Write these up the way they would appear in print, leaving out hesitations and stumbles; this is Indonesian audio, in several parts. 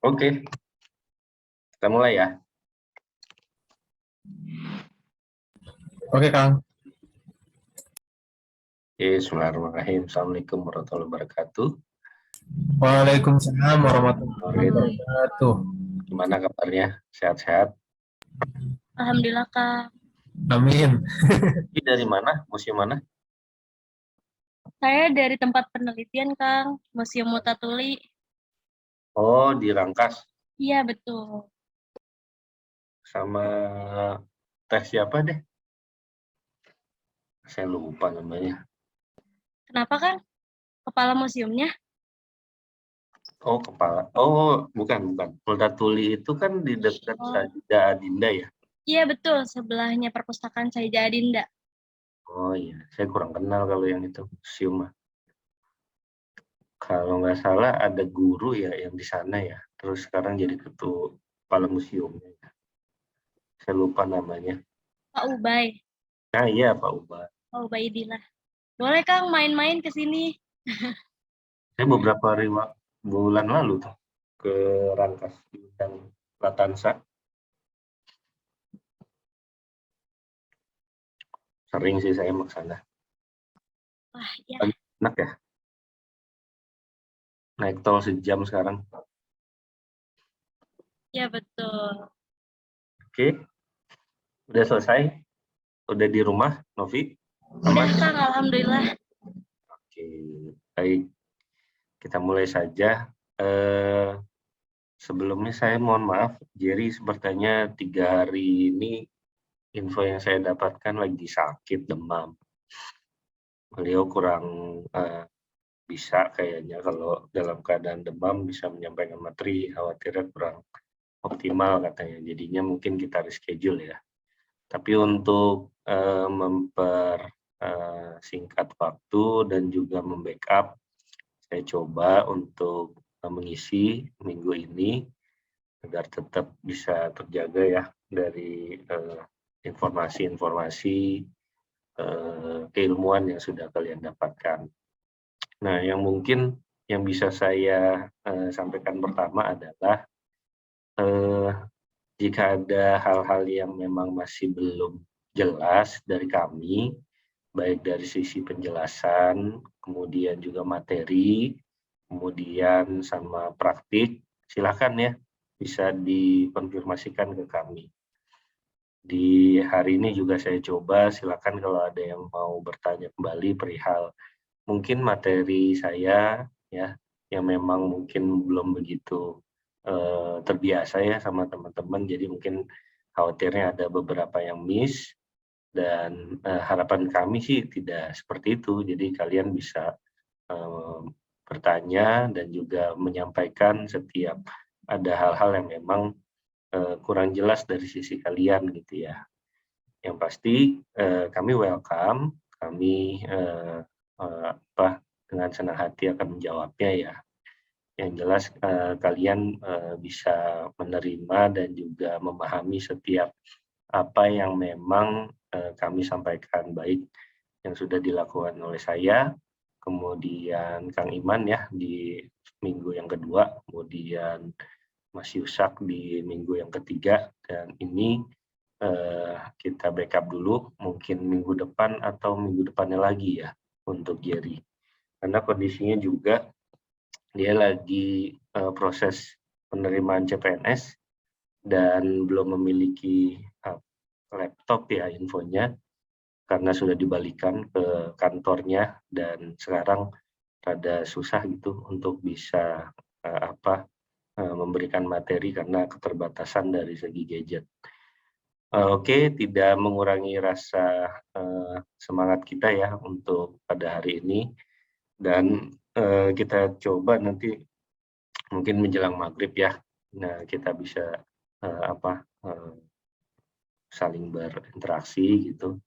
Oke, kita mulai ya. Oke, Kang. Bismillahirrahmanirrahim. Assalamualaikum warahmatullahi wabarakatuh. Waalaikumsalam warahmatullahi Marin, wabarakatuh. gimana kabarnya? Sehat-sehat? Alhamdulillah, Kak. Amin. Ini dari mana? Museum mana? Saya dari tempat penelitian, Kang. Museum Mutatuli. Oh, di Rangkas. Iya, betul. Sama tes siapa deh? Saya lupa namanya. Kenapa, Kang? Kepala museumnya? Oh, kepala. Oh, bukan. Multatuli itu kan di dekat Sajda Adinda ya? Iya, betul. Sebelahnya perpustakaan Saida Adinda. Oh iya, saya kurang kenal kalau yang itu museum mah. Kalau nggak salah ada guru ya yang di sana ya. Terus sekarang jadi ketua kepala museumnya. Saya lupa namanya. Pak Ubay. Nah iya Pak Uba. Pak Ubaidillah. Boleh, Kang, main-main ke sini. Saya beberapa bulan lalu tuh ke Rangkas diundang Latansa. Sering sih saya ke sana. Wah, ya. Enak ya. Naik tol sejam sekarang. Ya, betul. Oke. Udah selesai? Udah di rumah, Novi? Udah, Kang, alhamdulillah. Oke, baik. Kita mulai saja. Sebelumnya saya mohon maaf, Jerry sepertinya 3 hari ini info yang saya dapatkan lagi sakit, demam. Beliau kurang bisa kayaknya kalau dalam keadaan demam bisa menyampaikan materi, khawatirnya kurang optimal katanya. Jadinya mungkin kita reschedule ya. Tapi untuk singkat waktu dan juga membackup, saya coba untuk mengisi minggu ini agar tetap bisa terjaga ya dari informasi-informasi keilmuan yang sudah kalian dapatkan. Nah, yang mungkin yang bisa saya sampaikan pertama adalah jika ada hal-hal yang memang masih belum jelas dari kami, baik dari sisi penjelasan, kemudian juga materi, kemudian sama praktik, silakan ya bisa dikonfirmasikan ke kami. Di hari ini juga saya coba, silakan kalau ada yang mau bertanya kembali perihal mungkin materi saya ya yang memang mungkin belum begitu terbiasa ya sama teman-teman, jadi mungkin khawatirnya ada beberapa yang miss dan harapan kami sih tidak seperti itu. Jadi kalian bisa bertanya dan juga menyampaikan setiap ada hal-hal yang memang kurang jelas dari sisi kalian gitu ya. Yang pasti kami welcome, kami dengan senang hati akan menjawabnya ya. Yang jelas kalian bisa menerima dan juga memahami setiap apa yang memang kami sampaikan, baik yang sudah dilakukan oleh saya, kemudian Kang Iman ya di minggu yang kedua, kemudian Mas Yusak di minggu yang ketiga, dan ini kita backup dulu mungkin minggu depan atau minggu depannya lagi ya untuk Jerry. Karena kondisinya juga dia lagi proses penerimaan CPNS dan belum memiliki laptop ya infonya, karena sudah dibalikan ke kantornya dan sekarang rada susah gitu untuk bisa memberikan materi karena keterbatasan dari segi gadget. Oke, tidak mengurangi rasa semangat kita ya untuk pada hari ini, dan kita coba nanti mungkin menjelang maghrib ya. Nah, kita bisa saling berinteraksi gitu.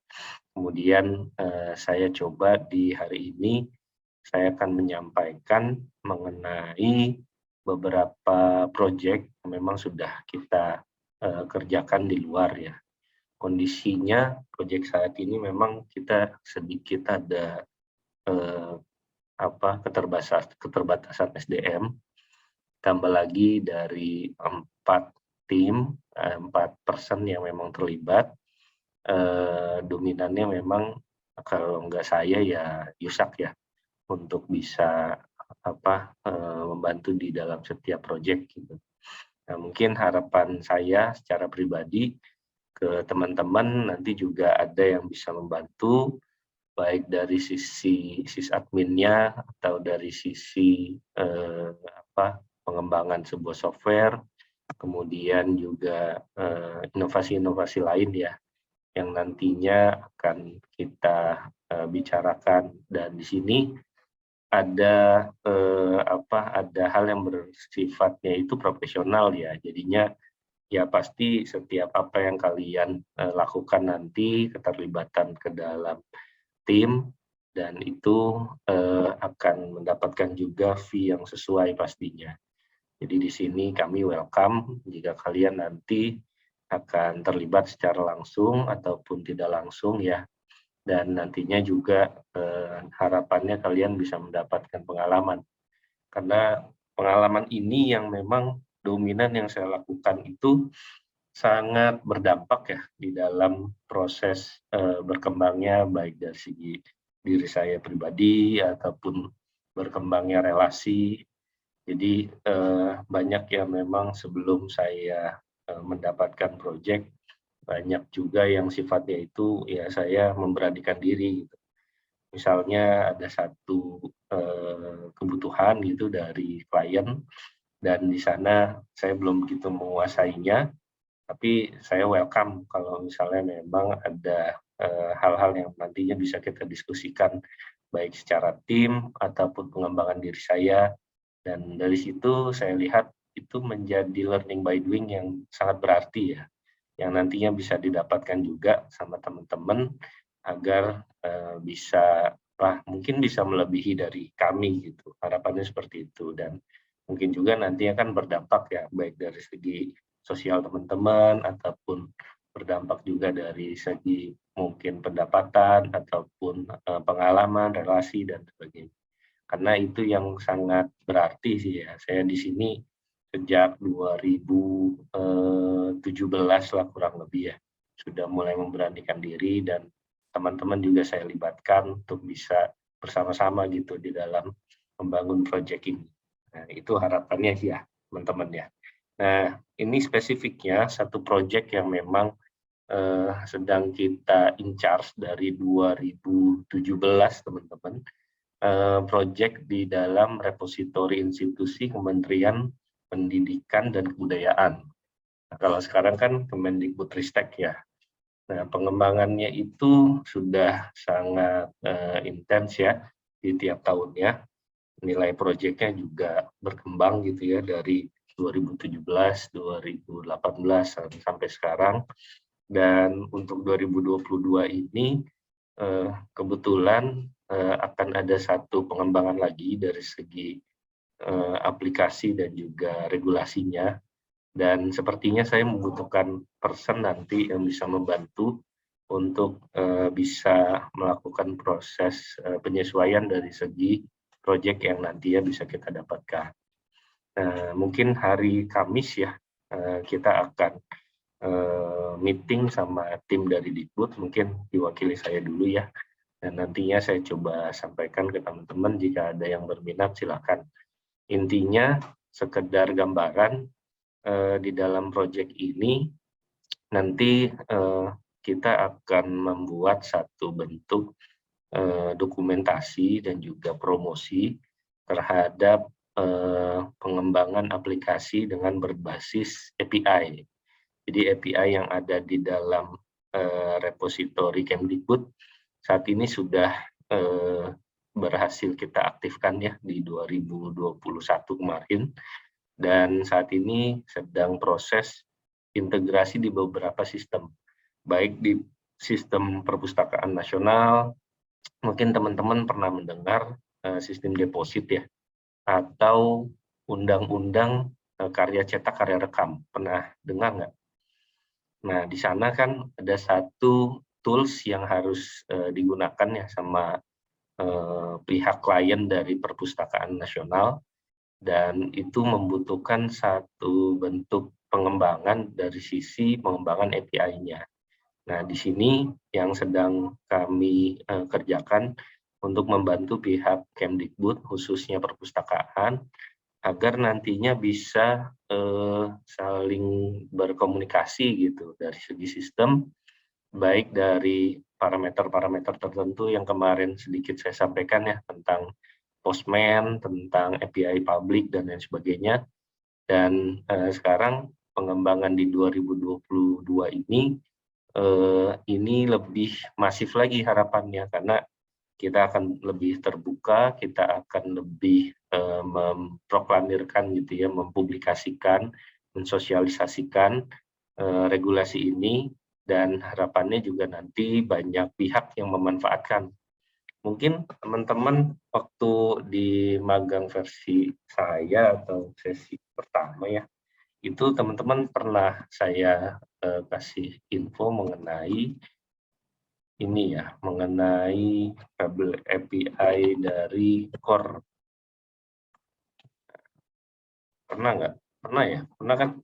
Kemudian saya coba di hari ini saya akan menyampaikan mengenai beberapa proyek yang memang sudah kita kerjakan di luar ya. Kondisinya proyek saat ini memang kita sedikit ada keterbatasan SDM. tambah lagi dari 4 tim, 4 person yang memang terlibat. Dominannya memang kalau nggak saya ya Yusak ya, untuk bisa membantu di dalam setiap proyek gitu. Nah, mungkin harapan saya secara pribadi ke teman-teman nanti juga ada yang bisa membantu, baik dari sisi sysadminnya atau dari sisi pengembangan sebuah software, kemudian juga inovasi-inovasi lain ya yang nantinya akan kita bicarakan. Dan di sini ada ada hal yang bersifatnya itu profesional ya, jadinya ya pasti setiap apa yang kalian lakukan nanti keterlibatan ke dalam tim dan itu akan mendapatkan juga fee yang sesuai pastinya. Jadi di sini kami welcome jika kalian nanti akan terlibat secara langsung ataupun tidak langsung ya. Dan nantinya juga harapannya kalian bisa mendapatkan pengalaman. Karena pengalaman ini yang memang dominan yang saya lakukan itu sangat berdampak ya di dalam proses berkembangnya baik dari segi diri saya pribadi ataupun berkembangnya relasi. Jadi banyak yang memang sebelum saya mendapatkan proyek, banyak juga yang sifatnya itu ya saya memberanikan diri gitu. Misalnya ada satu kebutuhan gitu dari klien dan di sana saya belum begitu menguasainya, tapi saya welcome kalau misalnya memang ada hal-hal yang nantinya bisa kita diskusikan baik secara tim ataupun pengembangan diri saya. Dan dari situ saya lihat itu menjadi learning by doing yang sangat berarti ya, yang nantinya bisa didapatkan juga sama teman-teman agar mungkin bisa melebihi dari kami gitu. Harapannya seperti itu dan mungkin juga nantinya kan berdampak ya baik dari segi sosial teman-teman ataupun berdampak juga dari segi mungkin pendapatan ataupun pengalaman, relasi dan sebagainya. Karena itu yang sangat berarti sih ya. Saya di sini sejak 2017 lah kurang lebih ya. Sudah mulai memberanikan diri dan teman-teman juga saya libatkan untuk bisa bersama-sama gitu di dalam membangun proyek ini. Nah, itu harapannya sih ya, teman-teman ya. Nah, ini spesifiknya satu proyek yang memang sedang kita in charge dari 2017, teman-teman. Proyek di dalam repositori institusi Kementerian Pendidikan dan Kebudayaan. Nah, kalau sekarang kan Kemendikbudristek ya. Nah, pengembangannya itu sudah sangat intens ya di tiap tahunnya. Nilai proyeknya juga berkembang gitu ya dari 2017, 2018 sampai sekarang. Dan untuk 2022 ini kebetulan akan ada satu pengembangan lagi dari segi aplikasi dan juga regulasinya. Dan sepertinya saya membutuhkan person nanti yang bisa membantu untuk bisa melakukan proses penyesuaian dari segi proyek yang nantinya bisa kita dapatkan. Mungkin hari Kamis ya kita akan meeting sama tim dari Dikbud, mungkin diwakili saya dulu ya. Dan nantinya saya coba sampaikan ke teman-teman jika ada yang berminat silakan. Intinya sekedar gambaran di dalam proyek ini nanti kita akan membuat satu bentuk dokumentasi dan juga promosi terhadap pengembangan aplikasi dengan berbasis API. Jadi API yang ada di dalam repositori Kemdikbud saat ini sudah berhasil kita aktifkan ya di 2021 kemarin dan saat ini sedang proses integrasi di beberapa sistem, baik di sistem perpustakaan nasional, mungkin teman-teman pernah mendengar sistem deposit ya, atau undang-undang karya cetak karya rekam, pernah dengar nggak? Nah, di sana kan ada satu tools yang harus digunakan ya sama pihak klien dari perpustakaan nasional, dan itu membutuhkan satu bentuk pengembangan dari sisi pengembangan API-nya. Nah, di sini yang sedang kami kerjakan untuk membantu pihak Kemdikbud, khususnya perpustakaan, agar nantinya bisa saling berkomunikasi gitu dari segi sistem, baik dari parameter-parameter tertentu yang kemarin sedikit saya sampaikan ya, tentang Postman, tentang API public, dan lain sebagainya. Dan sekarang pengembangan di 2022 ini lebih masif lagi harapannya, karena kita akan lebih terbuka, kita akan lebih memproklamirkan gitu ya, mempublikasikan, mensosialisasikan regulasi ini, dan harapannya juga nanti banyak pihak yang memanfaatkan. Mungkin teman-teman waktu di magang versi saya atau sesi pertama ya, itu teman-teman pernah saya kasih info mengenai ini ya, mengenai tabel API dari core. Pernah nggak? Pernah ya? Pernah kan?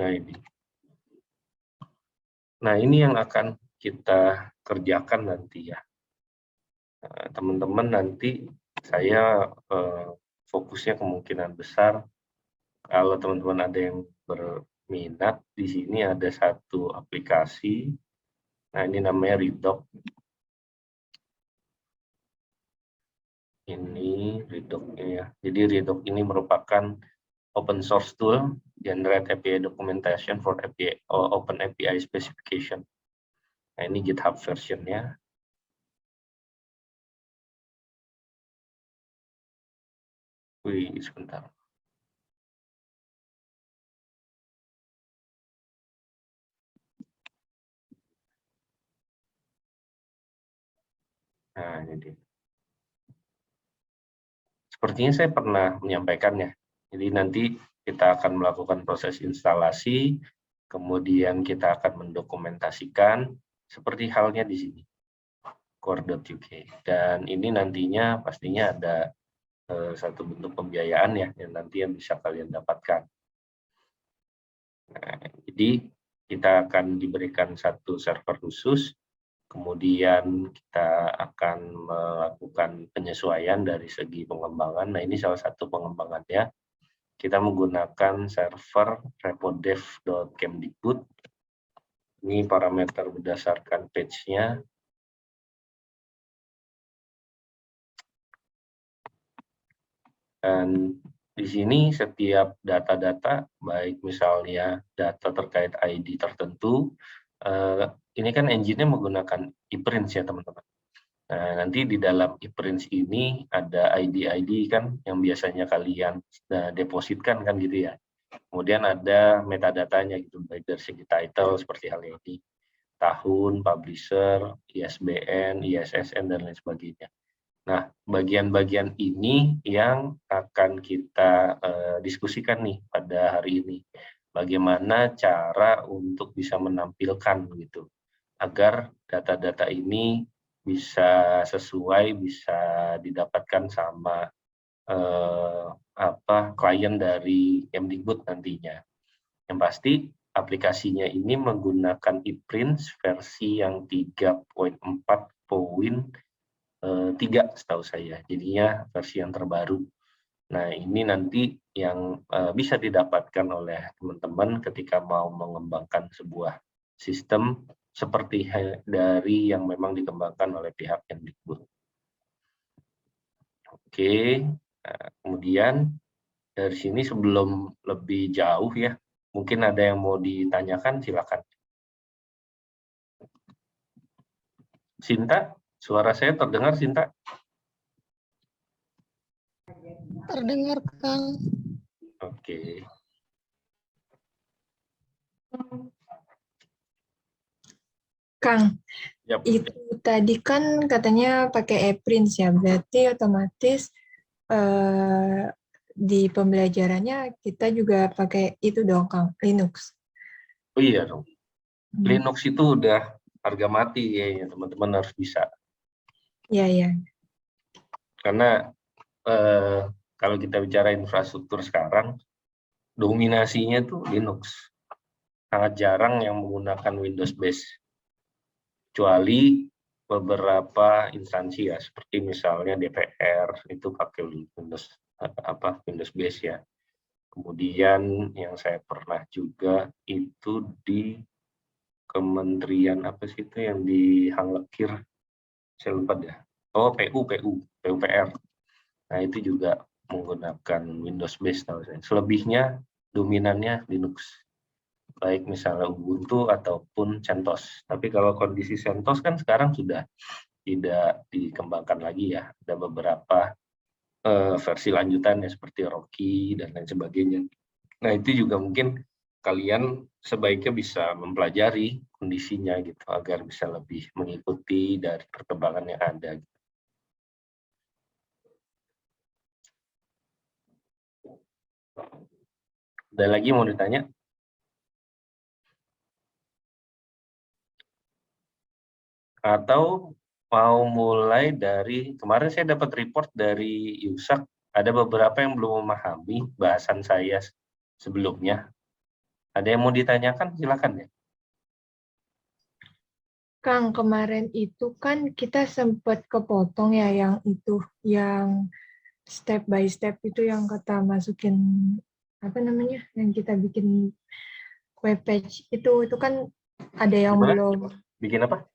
Nah ini. Nah ini yang akan kita kerjakan nanti ya. Teman-teman nanti saya fokusnya kemungkinan besar, kalau teman-teman ada yang berminat, di sini ada satu aplikasi. Nah ini namanya Redoc. Ini Redoc-nya ya. Jadi Redoc ini merupakan open source tool generate API documentation for API Open API specification. Nah ini GitHub versionnya. Wih, sebentar. Nah ini dia. Sepertinya saya pernah menyampaikannya. Jadi nanti kita akan melakukan proses instalasi, kemudian kita akan mendokumentasikan seperti halnya di sini, core.uk. Dan ini nantinya pastinya ada satu bentuk pembiayaan ya, yang nanti yang bisa kalian dapatkan. Nah, jadi kita akan diberikan satu server khusus, kemudian kita akan melakukan penyesuaian dari segi pengembangan. Nah ini salah satu pengembangannya. Kita menggunakan server repodev.kemdikbud. Ini parameter berdasarkan page-nya. Dan di sini setiap data-data, baik misalnya data terkait ID tertentu, ini kan engine-nya menggunakan ePrints ya teman-teman. Nah, nanti di dalam ePrints ini ada ID-ID kan yang biasanya kalian depositkan kan gitu ya. Kemudian ada metadatanya gitu, baik dari segi title seperti hal ini, tahun, publisher, ISBN, ISSN, dan lain sebagainya. Nah, bagian-bagian ini yang akan kita diskusikan nih pada hari ini. Bagaimana cara untuk bisa menampilkan gitu, agar data-data ini bisa sesuai, bisa didapatkan sama klien dari Kemdikbud nantinya. Yang pasti aplikasinya ini menggunakan ePrints versi yang 3.4.3 setahu saya, jadinya versi yang terbaru. Nah ini nanti yang bisa didapatkan oleh teman-teman ketika mau mengembangkan sebuah sistem seperti dari yang memang dikembangkan oleh pihak Kemdikbud. Oke, nah, kemudian dari sini sebelum lebih jauh ya, mungkin ada yang mau ditanyakan, silakan. Sinta, suara saya terdengar, Sinta? Terdengar, Kang. Oke. Kang, Yap. itu tadi kan katanya pakai ePrints ya, berarti otomatis di pembelajarannya kita juga pakai itu dong, Kang, Linux. Oh iya dong. Linux itu udah harga mati ya, teman-teman harus bisa. Iya, iya. Karena kalau kita bicara infrastruktur sekarang, dominasinya tuh Linux. Sangat jarang yang menggunakan Windows base. Kecuali beberapa instansi ya, seperti misalnya DPR itu pakai Windows base ya. Kemudian yang saya pernah juga itu di Kementerian apa sih itu yang di Hanglekir, saya lupa deh. Oh, PUPR. Nah, itu juga menggunakan Windows base tahu saya. Selebihnya dominannya Linux. Baik misalnya Ubuntu ataupun CentOS. Tapi kalau kondisi CentOS kan sekarang sudah tidak dikembangkan lagi ya. Ada beberapa versi lanjutannya seperti Rocky dan lain sebagainya. Nah, itu juga mungkin kalian sebaiknya bisa mempelajari kondisinya gitu agar bisa lebih mengikuti dari perkembangan yang ada. Ada lagi mau ditanya? Atau mau mulai dari, kemarin saya dapat report dari Yusak, ada beberapa yang belum memahami bahasan saya sebelumnya. Ada yang mau ditanyakan? Silakan ya. Kang, kemarin itu kan kita sempat kepotong ya yang step by step itu yang kata masukin apa namanya, yang kita bikin web page itu kan ada yang Gimana? belum Bikin apa?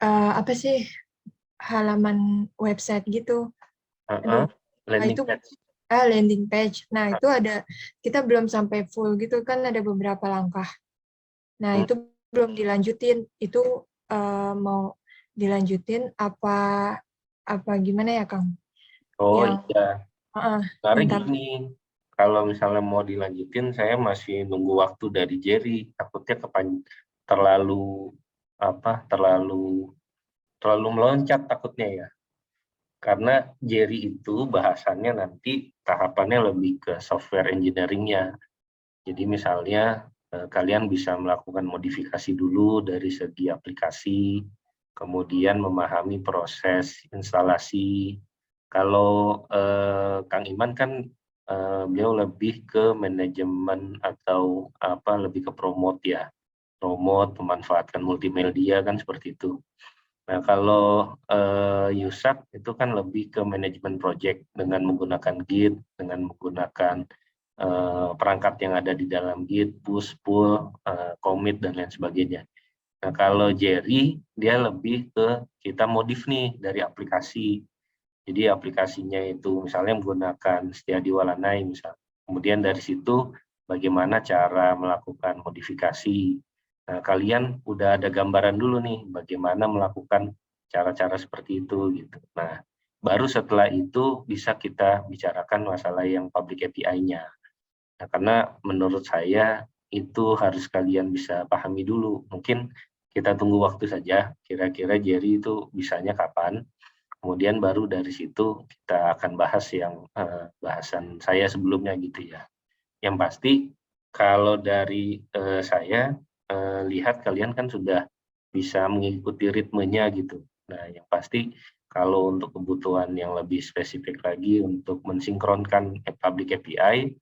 apa sih halaman website gitu. Aduh, Landing itu page. landing page. Nah, itu ada kita belum sampai full gitu kan, ada beberapa langkah. Nah, itu belum dilanjutin. Itu mau dilanjutin apa gimana ya, Kang? Oh Yang iya, sekarang bentar. gini, kalau misalnya mau dilanjutin, saya masih nunggu waktu dari Jerry. Takutnya terlalu terlalu meloncat takutnya ya. Karena Jerry itu bahasannya nanti tahapannya lebih ke software engineering-nya. Jadi misalnya kalian bisa melakukan modifikasi dulu dari segi aplikasi, kemudian memahami proses instalasi. Kalau Kang Iman kan beliau lebih ke manajemen atau lebih ke promote ya, promote, memanfaatkan multimedia kan seperti itu. Nah, kalau Yusak itu kan lebih ke manajemen project dengan menggunakan Git, dengan menggunakan perangkat yang ada di dalam Git, push, pull, commit, dan lain sebagainya. Nah, kalau Jerry, dia lebih ke kita modif nih dari aplikasi. Jadi aplikasinya itu misalnya menggunakan Setiadiwalanai misalnya. Kemudian dari situ bagaimana cara melakukan modifikasi. Nah, kalian udah ada gambaran dulu nih bagaimana melakukan cara-cara seperti itu gitu. Nah, baru setelah itu bisa kita bicarakan masalah yang public API-nya. Nah, karena menurut saya itu harus kalian bisa pahami dulu. Mungkin kita tunggu waktu saja, kira-kira Jerry itu bisanya kapan. Kemudian baru dari situ kita akan bahas yang bahasan saya sebelumnya gitu ya. Yang pasti kalau dari saya lihat kalian kan sudah bisa mengikuti ritmenya gitu. Nah, yang pasti kalau untuk kebutuhan yang lebih spesifik lagi untuk mensinkronkan public API,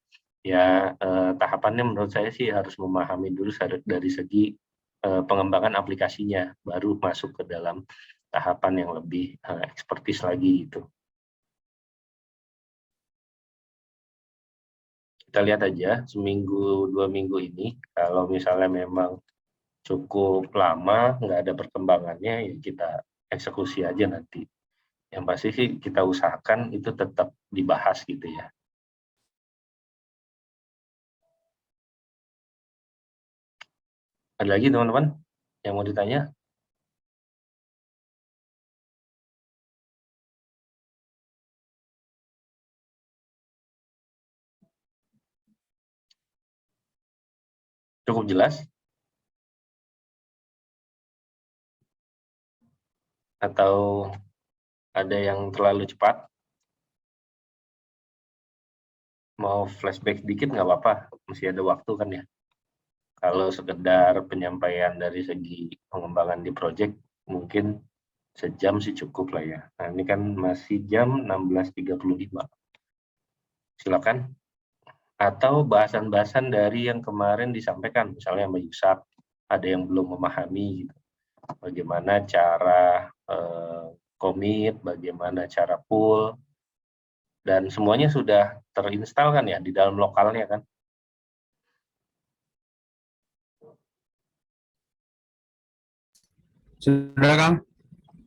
ya tahapannya menurut saya sih harus memahami dulu dari segi pengembangan aplikasinya, baru masuk ke dalam tahapan yang lebih ekspertis lagi itu. Kita lihat aja seminggu 2 minggu ini, kalau misalnya memang cukup lama nggak ada perkembangannya, ya kita eksekusi aja nanti. Yang pasti sih kita usahakan itu tetap dibahas gitu ya. Ada lagi teman-teman yang mau ditanya? Cukup jelas? Atau ada yang terlalu cepat? Mau flashback sedikit nggak apa-apa, masih ada waktu kan ya. Kalau sekedar penyampaian dari segi pengembangan di project, mungkin Sejam sih cukup lah ya. Nah, ini kan masih jam 16.35. Silakan. Atau bahasan-bahasan dari yang kemarin disampaikan, misalnya sama Yusak, ada yang belum memahami gitu. Bagaimana cara komit, bagaimana cara pull, dan semuanya sudah terinstall kan ya di dalam lokalnya kan. Sudah, Kang?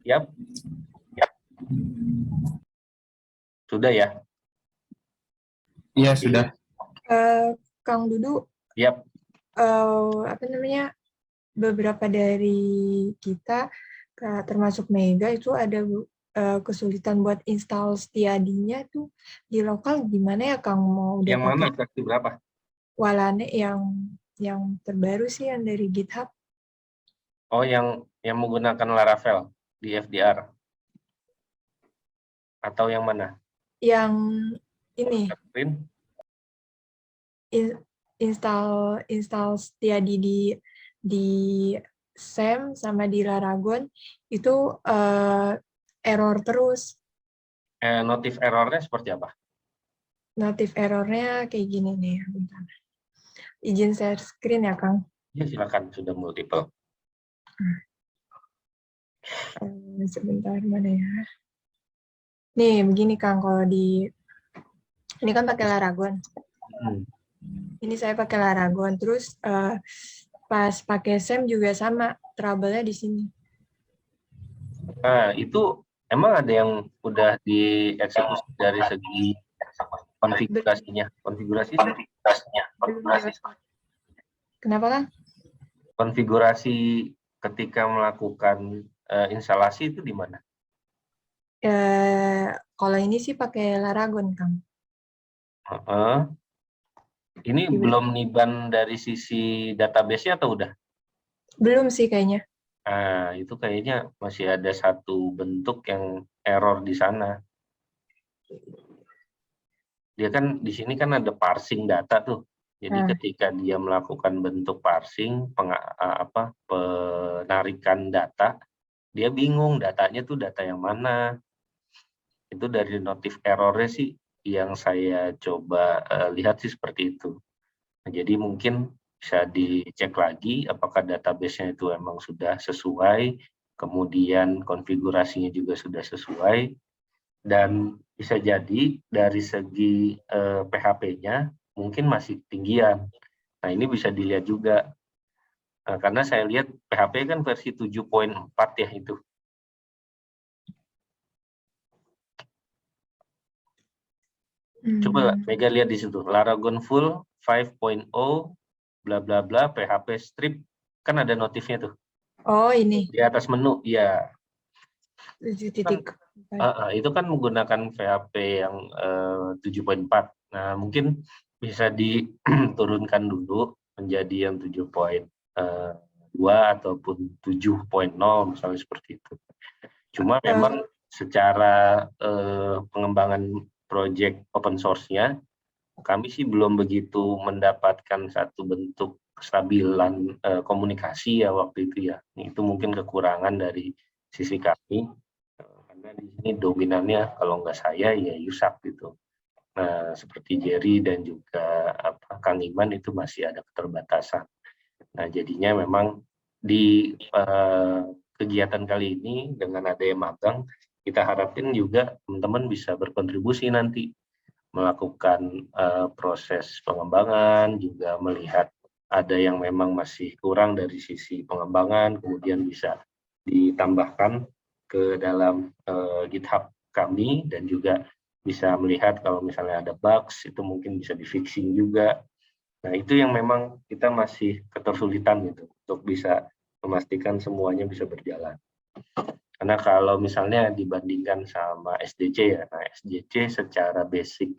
Yap. Sudah ya? Iya, sudah. Kang Dudu, Yap. apa namanya, beberapa dari kita, termasuk Mega itu ada kesulitan buat install Stiadinya tuh di lokal gimana ya Kang? Mau udah Yang mana pakai versi berapa? Walane yang terbaru sih yang dari GitHub. Oh, yang menggunakan Laravel di FDR. Atau yang mana? Yang ini Screen? install Stiadi di SAM sama di Laragon itu error terus. Notif errornya seperti apa? Notif errornya kayak gini nih. Bentar. Izin share screen ya Kang. Ya, silakan, sudah multiple. Sebentar mana ya. Nih begini Kang, kalau ini kan pakai Laragon. Ini saya pakai Laragon, terus pas pakai SAM juga sama, trouble-nya di sini. Nah, itu emang ada yang udah dieksekusi dari segi konfigurasinya. Kenapa Kang? Konfigurasi ketika melakukan instalasi itu di mana? Kalau ini sih pakai Laragon Kang. Ini belum niban dari sisi database-nya atau udah? Belum sih kayaknya. Nah, itu kayaknya masih ada satu bentuk yang error di sana. Dia kan di sini kan ada parsing data tuh. Jadi ketika dia melakukan bentuk parsing, penarikan data, dia bingung datanya tuh data yang mana. Itu dari notif errornya sih yang saya coba lihat sih seperti itu. Nah, jadi mungkin bisa dicek lagi apakah database-nya itu emang sudah sesuai, kemudian konfigurasinya juga sudah sesuai, dan bisa jadi dari segi PHP-nya mungkin masih tinggian. Nah, ini bisa dilihat juga. Karena saya lihat PHP kan versi 7.4 ya itu. Coba Mega lihat di situ, Laragon full 5.0 bla bla bla PHP strip, kan ada notifnya tuh. Oh, ini. Di atas menu, ya. 7.4. Itu kan menggunakan PHP yang 7.4. Nah, mungkin bisa diturunkan dulu menjadi yang 7.2 ataupun 7.0 misalnya seperti itu. Cuma memang secara pengembangan project open source-nya, kami sih belum begitu mendapatkan satu bentuk kestabilan komunikasi ya waktu itu ya. Itu mungkin kekurangan dari sisi kami, karena di sini dominannya kalau nggak saya ya Yusak gitu. Nah, seperti Jerry dan juga Kang Iman itu masih ada keterbatasan. Nah, jadinya memang di kegiatan kali ini dengan adanya magang, kita harapin juga teman-teman bisa berkontribusi nanti melakukan proses pengembangan, juga melihat ada yang memang masih kurang dari sisi pengembangan, kemudian bisa ditambahkan ke dalam GitHub kami, dan juga bisa melihat kalau misalnya ada bugs, itu mungkin bisa di-fixing juga. Nah, itu yang memang kita masih ketersulitan gitu, untuk bisa memastikan semuanya bisa berjalan. Karena kalau misalnya dibandingkan sama SDC ya, nah SDC secara basic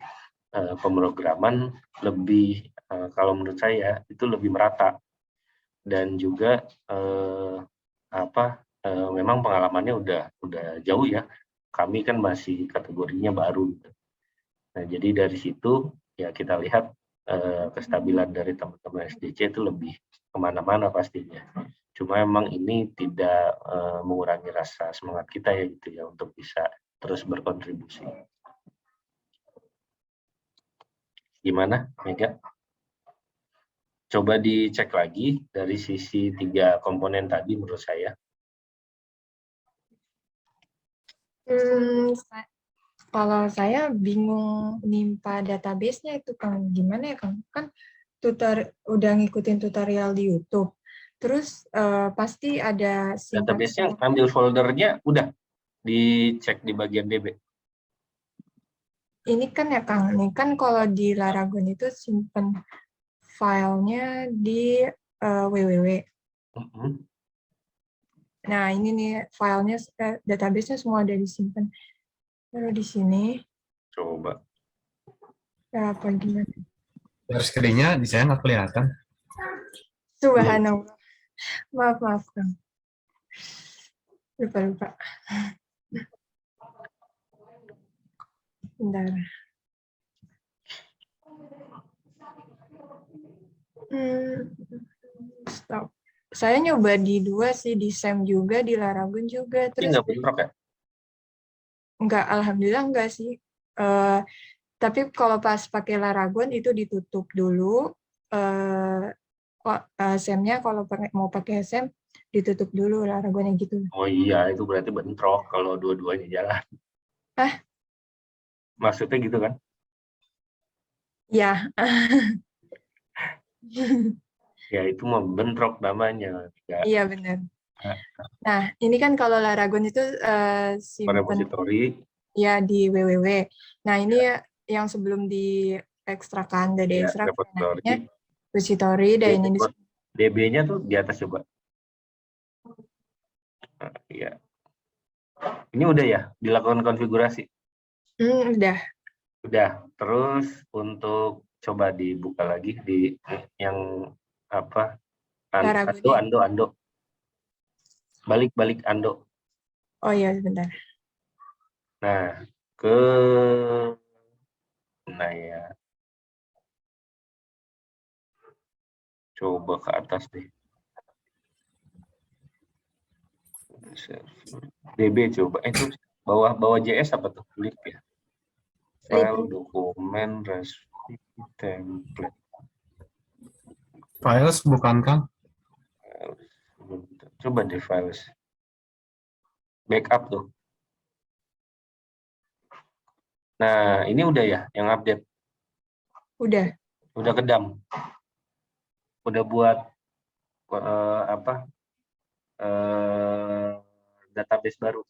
pemrograman lebih, kalau menurut saya itu lebih merata, dan juga memang pengalamannya udah jauh ya. Kami kan masih kategorinya baru. Nah, jadi dari situ ya kita lihat kestabilan dari teman-teman SDC itu lebih kemana-mana pastinya. Cuma emang ini tidak mengurangi rasa semangat kita ya gitu ya untuk bisa terus berkontribusi. Gimana, Mega? Coba dicek lagi dari sisi 3 komponen tadi menurut saya. Kalau saya bingung nimpa database-nya itu Kang, gimana ya Kang? Kan udah ngikutin tutorial di YouTube. Terus pasti ada Database-nya ambil foldernya udah dicek di bagian DB. Ini kan ya Kang, ini kan kalau di Laragon itu simpen filenya di www. Nah ini nih filenya, database-nya semua ada disimpan. Lalu di sini. Coba. Ya, apa gimana? Share screen-nya di saya nggak kelihatan. Subhanallah. Maaf Kang. Lupa. Bentar. Stop. Saya nyoba di 2 sih, di SEM juga, di Laragon juga. Terus nggak bentrok ya? Enggak, alhamdulillah enggak sih. Tapi kalau pas pakai Laragon itu ditutup dulu. SEM-nya kalau mau pakai SEM ditutup dulu Laragonnya gitu. Oh iya, itu berarti bentrok kalau dua-duanya jalan. Maksudnya gitu kan? Ya. Ya itu mau bentrok namanya. Ya. Iya benar. Nah ini kan kalau Laragon itu simpan repository ya di www. Nah ini yang sebelum diekstrakan dari ekstrak namanya repository dan ini DB-nya tuh di atas coba. Iya. Ini udah ya dilakukan konfigurasi. Udah. Terus untuk coba dibuka lagi di yang apa? Ando. Balik Ando. Oh iya sebentar. Nah, ya. Coba ke atas deh. DB coba. Itu bawah JS apa tuh? Lip ya. File, dokumen, recipe, template. Files bukan Kang? Coba di files. Backup tuh. Nah, ini udah ya yang update. Udah kedam. Udah buat database baru.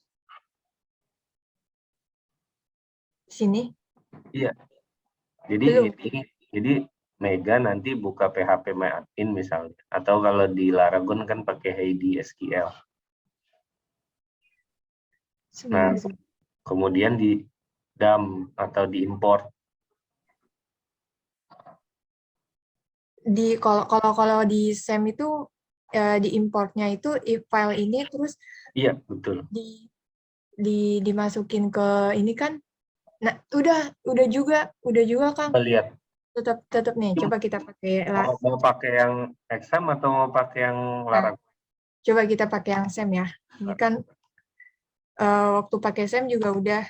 Sini? Iya. Jadi Mega nanti buka PHP MyAdmin misalnya, atau kalau di Laragon kan pakai Heidi SQL. Nah, kemudian di dump atau diimport. Kalau di SEM itu diimportnya itu file ini terus iya betul dimasukin ke ini kan. Nah udah juga Kang. Lihat tetap nih coba kita pakai mau pakai yang exam atau mau pakai yang Laragon. Coba kita pakai yang SEM ya. Ini kan waktu pakai SEM juga udah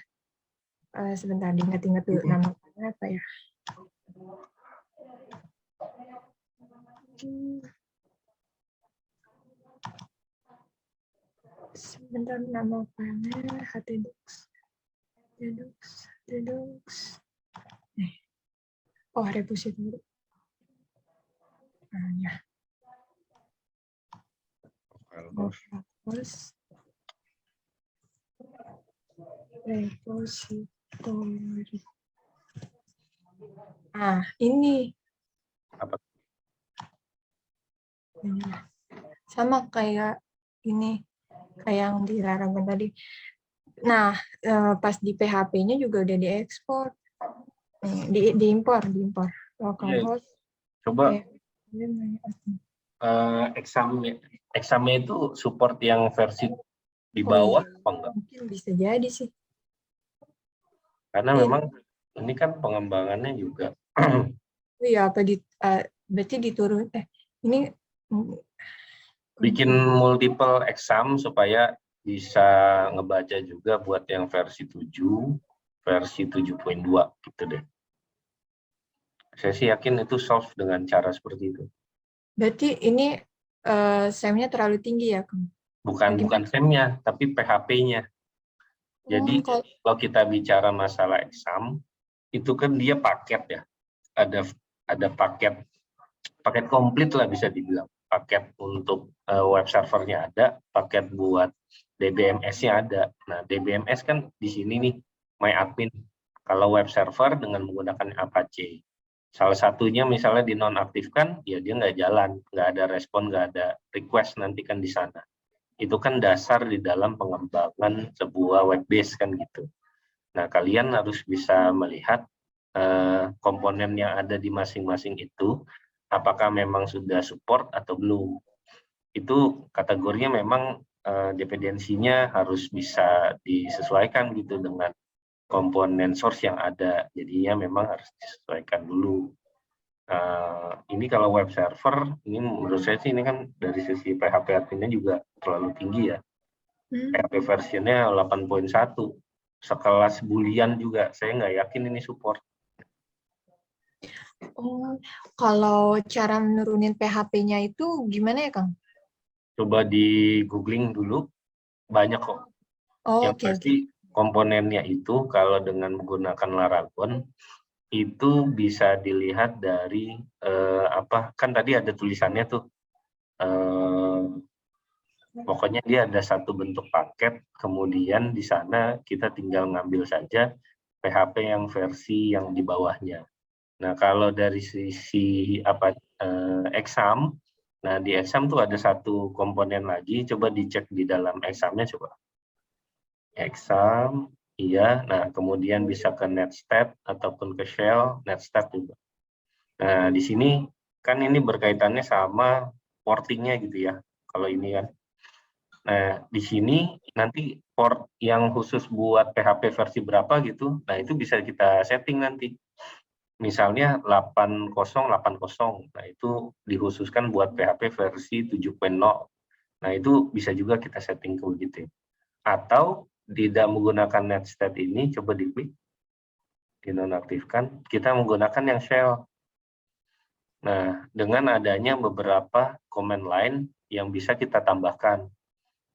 sebentar diingat-ingat dulu namanya apa ya. Sebentar nama filenya htdocs. Oh repository. Ya. Repository. Ini. Apa? Sama kayak ini, kayak yang di Laragon tadi. Nah, pas di PHP-nya juga udah diekspor. Diimpor. Localhost. Coba examnya itu support yang versi di bawah apa enggak? Mungkin bisa jadi sih. Karena memang ini kan pengembangannya juga. Iya, berarti diturun. Ini Bikin multiple exam supaya bisa ngebaca juga buat yang versi 7, versi 7.2 gitu deh. Saya sih yakin itu solve dengan cara seperti itu. Berarti ini SEM-nya terlalu tinggi ya, Kang? Bukan SEM-nya, tapi PHP-nya. Jadi kalau kita bicara masalah exam, itu kan dia paket ya. Ada paket komplit lah bisa dibilang. Paket untuk web servernya ada, paket buat DBMS-nya ada. Nah, DBMS kan di sini nih, MyAdmin. Kalau web server dengan menggunakan Apache. Salah satunya misalnya dinonaktifkan, ya dia nggak jalan, nggak ada respon, nggak ada request nanti kan di sana. Itu kan dasar di dalam pengembangan sebuah web base kan gitu. Nah, kalian harus bisa melihat komponen yang ada di masing-masing itu, apakah memang sudah support atau belum. Itu kategorinya memang dependensinya harus bisa disesuaikan gitu dengan komponen source yang ada. Jadinya memang harus disesuaikan dulu. Ini kalau web server, ini menurut saya sih ini kan dari sisi PHP adminnya juga terlalu tinggi ya. PHP versionnya 8.1. Sekelas Boolean juga, saya nggak yakin ini support. Oh, kalau cara menurunin PHP-nya itu gimana ya, Kang? Coba di googling dulu, banyak kok. Yang pasti komponennya itu kalau dengan menggunakan Laragon itu bisa dilihat dari kan tadi ada tulisannya tuh, pokoknya dia ada satu bentuk paket, kemudian di sana kita tinggal ngambil saja PHP yang versi yang di bawahnya. Nah, kalau dari sisi exam, nah di exam tuh ada satu komponen lagi, coba dicek di dalam examnya coba. Exam, iya. Nah, kemudian bisa ke netstat ataupun ke shell, netstat juga. Nah, di sini kan ini berkaitannya sama portingnya gitu ya. Kalau ini kan. Nah, di sini nanti port yang khusus buat PHP versi berapa gitu. Nah, itu bisa kita setting nanti. Misalnya 8080. Nah, itu dikhususkan buat PHP versi 7.0. Nah, itu bisa juga kita setting ke begitu. Atau tidak menggunakan netstat ini, coba diklik, dinonaktifkan, kita menggunakan yang shell. Nah, dengan adanya beberapa command line yang bisa kita tambahkan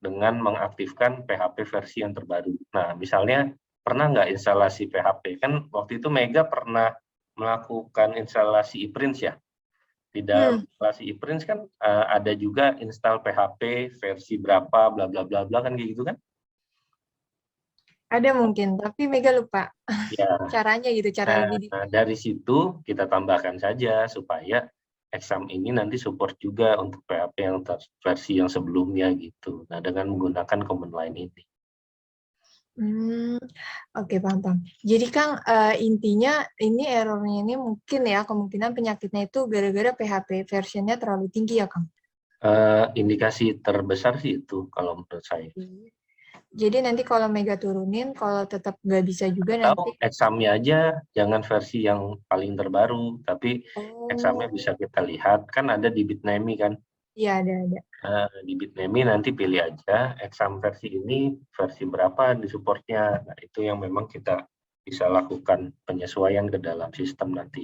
dengan mengaktifkan PHP versi yang terbaru. Nah, misalnya pernah nggak instalasi PHP? Kan waktu itu Mega pernah melakukan instalasi ePrints ya. Di dalam instalasi ePrints kan ada juga install PHP versi berapa, bla bla bla bla kan kayak gitu kan? Ada mungkin, tapi Mega lupa Ya. caranya gitu, cara lebih. Nah, dari situ kita tambahkan saja supaya exam ini nanti support juga untuk PHP yang versi yang sebelumnya gitu. Nah, dengan menggunakan command line ini. Oke, paham. Jadi Kang, intinya ini errornya ini mungkin ya, kemungkinan penyakitnya itu gara-gara PHP versionnya terlalu tinggi ya, Kang? Indikasi terbesar sih itu kalau menurut saya. Jadi nanti kalau Mega turunin, kalau tetap nggak bisa juga Atau nanti. examnya aja, jangan versi yang paling terbaru, tapi examnya bisa kita lihat, kan ada di Bitnami kan? Iya, ada. Di Bitnami nanti pilih aja exam versi ini, versi berapa di supportnya. Nah, itu yang memang kita bisa lakukan penyesuaian ke dalam sistem nanti.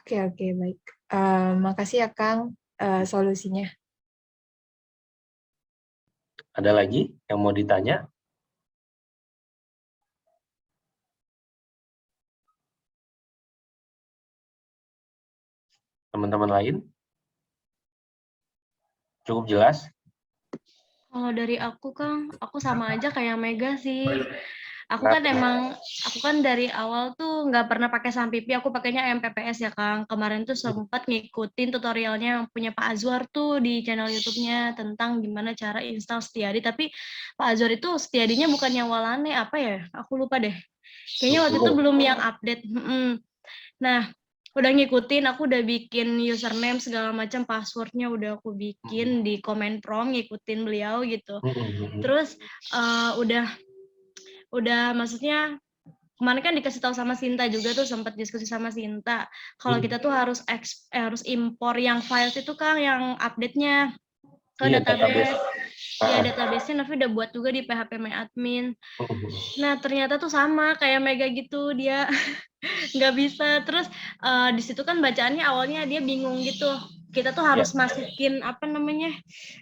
Oke, baik. Makasih ya, Kang, solusinya. Ada lagi yang mau ditanya? Teman-teman lain? Cukup jelas? Kalau dari aku, Kang, aku sama aja kayak Mega sih. Aku kan dari awal tuh nggak pernah pakai Sampipi, aku pakainya MPPS ya, Kang. Kemarin tuh sempat ngikutin tutorialnya yang punya Pak Azwar tuh di channel YouTube-nya tentang gimana cara install Setiadi. Tapi Pak Azwar itu Setiadinya bukan yang Walane, apa ya? Aku lupa deh. Kayaknya waktu itu belum yang update. Nah, udah ngikutin, aku udah bikin username segala macam, passwordnya udah aku bikin di comment prompt, ngikutin beliau gitu. Terus udah maksudnya kemarin kan dikasih tahu sama Sinta juga tuh, sempat diskusi sama Sinta kalau kita tuh harus impor yang files itu, Kang, yang update-nya. ke Iya, database. Ya, Ah, database-nya Novi udah buat juga di PHP My Admin. Nah, ternyata tuh sama kayak Mega gitu, dia nggak bisa. Terus di situ kan bacaannya awalnya dia bingung gitu. Kita tuh ya. harus masukin apa namanya,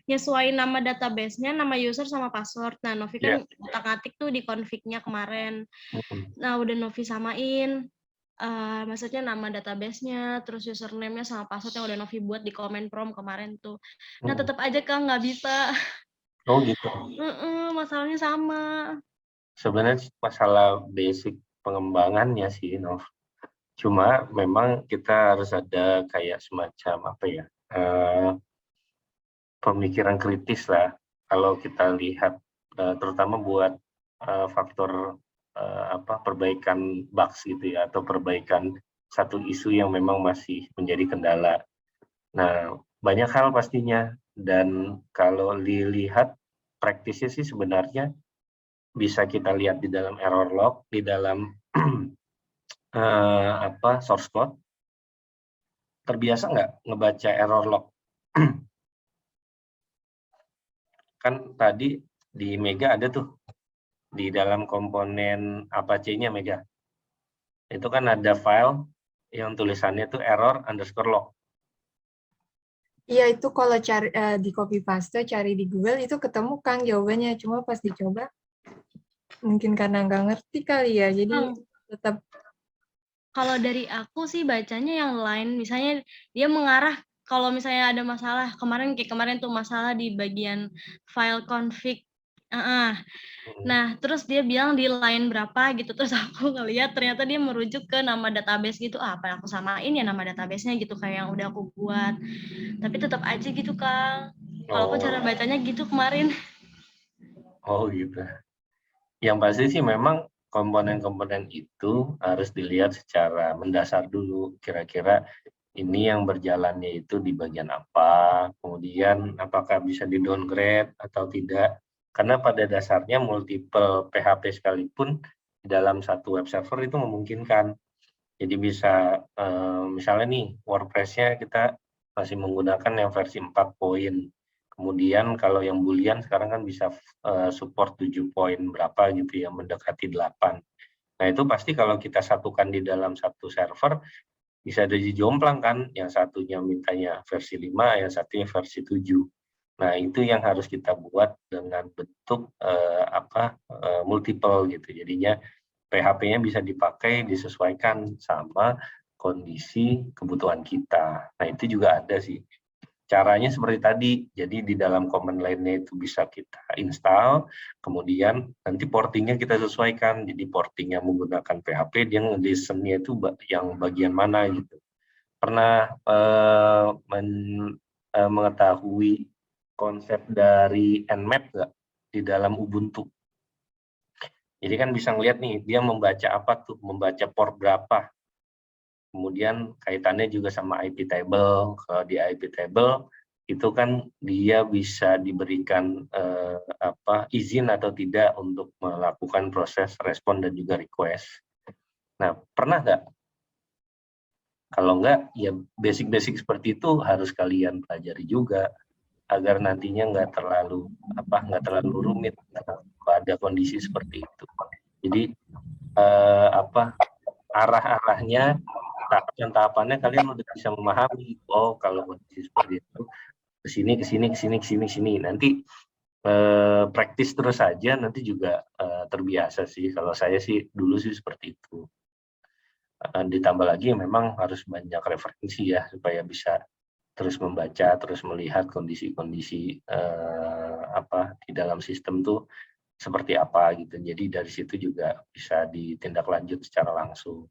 nyesuaiin nama database-nya, nama user sama password. Nah, Novi Ya. kan otak-atik tuh di config-nya kemarin. Mm-mm. Nah, udah Novi samain. Maksudnya nama database-nya, terus username-nya sama password yang udah Novi buat di comment prompt kemarin tuh. Nah, Mm-mm. tetap aja Kang nggak bisa. Oh gitu. Masalahnya sama. Sebenarnya masalah basic pengembangannya sih, Nov. Cuma memang kita harus ada kayak semacam apa ya, pemikiran kritis lah. Kalau kita lihat, terutama buat faktor perbaikan bugs gitu ya, atau perbaikan satu isu yang memang masih menjadi kendala. Nah, banyak hal pastinya. Dan kalau dilihat praktisnya sih sebenarnya bisa kita lihat di dalam error log, di dalam source code. Terbiasa nggak ngebaca error log? Kan tadi di Mega ada tuh, di dalam komponen Apache-nya Mega. Itu kan ada file yang tulisannya tuh error_log. Iya, itu kalau cari di copy paste, cari di Google itu ketemu Kang jawabannya. Cuma pas dicoba, mungkin karena nggak ngerti kali ya, jadi tetap. Kalau dari aku sih bacanya yang lain, misalnya dia mengarah kalau misalnya ada masalah, kayak kemarin tuh masalah di bagian file config. Nah, terus dia bilang di line berapa gitu, terus aku ngeliat ternyata dia merujuk ke nama database gitu. Apa aku samain ya nama database-nya gitu kayak yang udah aku buat. Tapi tetap aja gitu, Kang. Kalau aku cara bacanya gitu kemarin. Oh gitu. Yang pasti sih memang komponen-komponen itu harus dilihat secara mendasar dulu. Kira-kira ini yang berjalannya itu di bagian apa, kemudian apakah bisa di-downgrade atau tidak. Karena pada dasarnya multiple PHP sekalipun di dalam satu web server itu memungkinkan. Jadi bisa, misalnya nih, WordPress-nya kita masih menggunakan yang versi 4 poin. Kemudian kalau yang Boolean sekarang kan bisa support 7 poin berapa gitu ya, mendekati 8. Nah itu pasti kalau kita satukan di dalam satu server, bisa ada jomplang kan, yang satunya mintanya versi 5, yang satunya versi 7. Nah itu yang harus kita buat dengan bentuk multiple gitu. Jadinya PHP-nya bisa dipakai, disesuaikan sama kondisi kebutuhan kita. Nah itu juga ada sih. Caranya seperti tadi, jadi di dalam command line-nya itu bisa kita install, kemudian nanti portingnya kita sesuaikan. Jadi portingnya menggunakan PHP, dia nge-listen-nya itu yang bagian mana gitu. Pernah mengetahui konsep dari Nmap nggak di dalam Ubuntu? Jadi kan bisa ngeliat nih, dia membaca apa tuh, membaca port berapa. Kemudian kaitannya juga sama IP table. Kalau di IP table itu kan dia bisa diberikan izin atau tidak untuk melakukan proses respon dan juga request. Nah, pernah nggak? Kalau nggak, ya basic-basic seperti itu harus kalian pelajari juga agar nantinya nggak terlalu rumit pada kondisi seperti itu. Jadi arah-arahnya, tahapan-tahapannya kalian udah bisa memahami. Oh, kalau kondisi seperti itu kesini. Nanti praktis terus saja, nanti juga terbiasa sih. Kalau saya sih dulu sih seperti itu. Ditambah lagi memang harus banyak referensi ya supaya bisa terus membaca, terus melihat kondisi-kondisi di dalam sistem tuh seperti apa gitu. Jadi dari situ juga bisa ditindaklanjut secara langsung.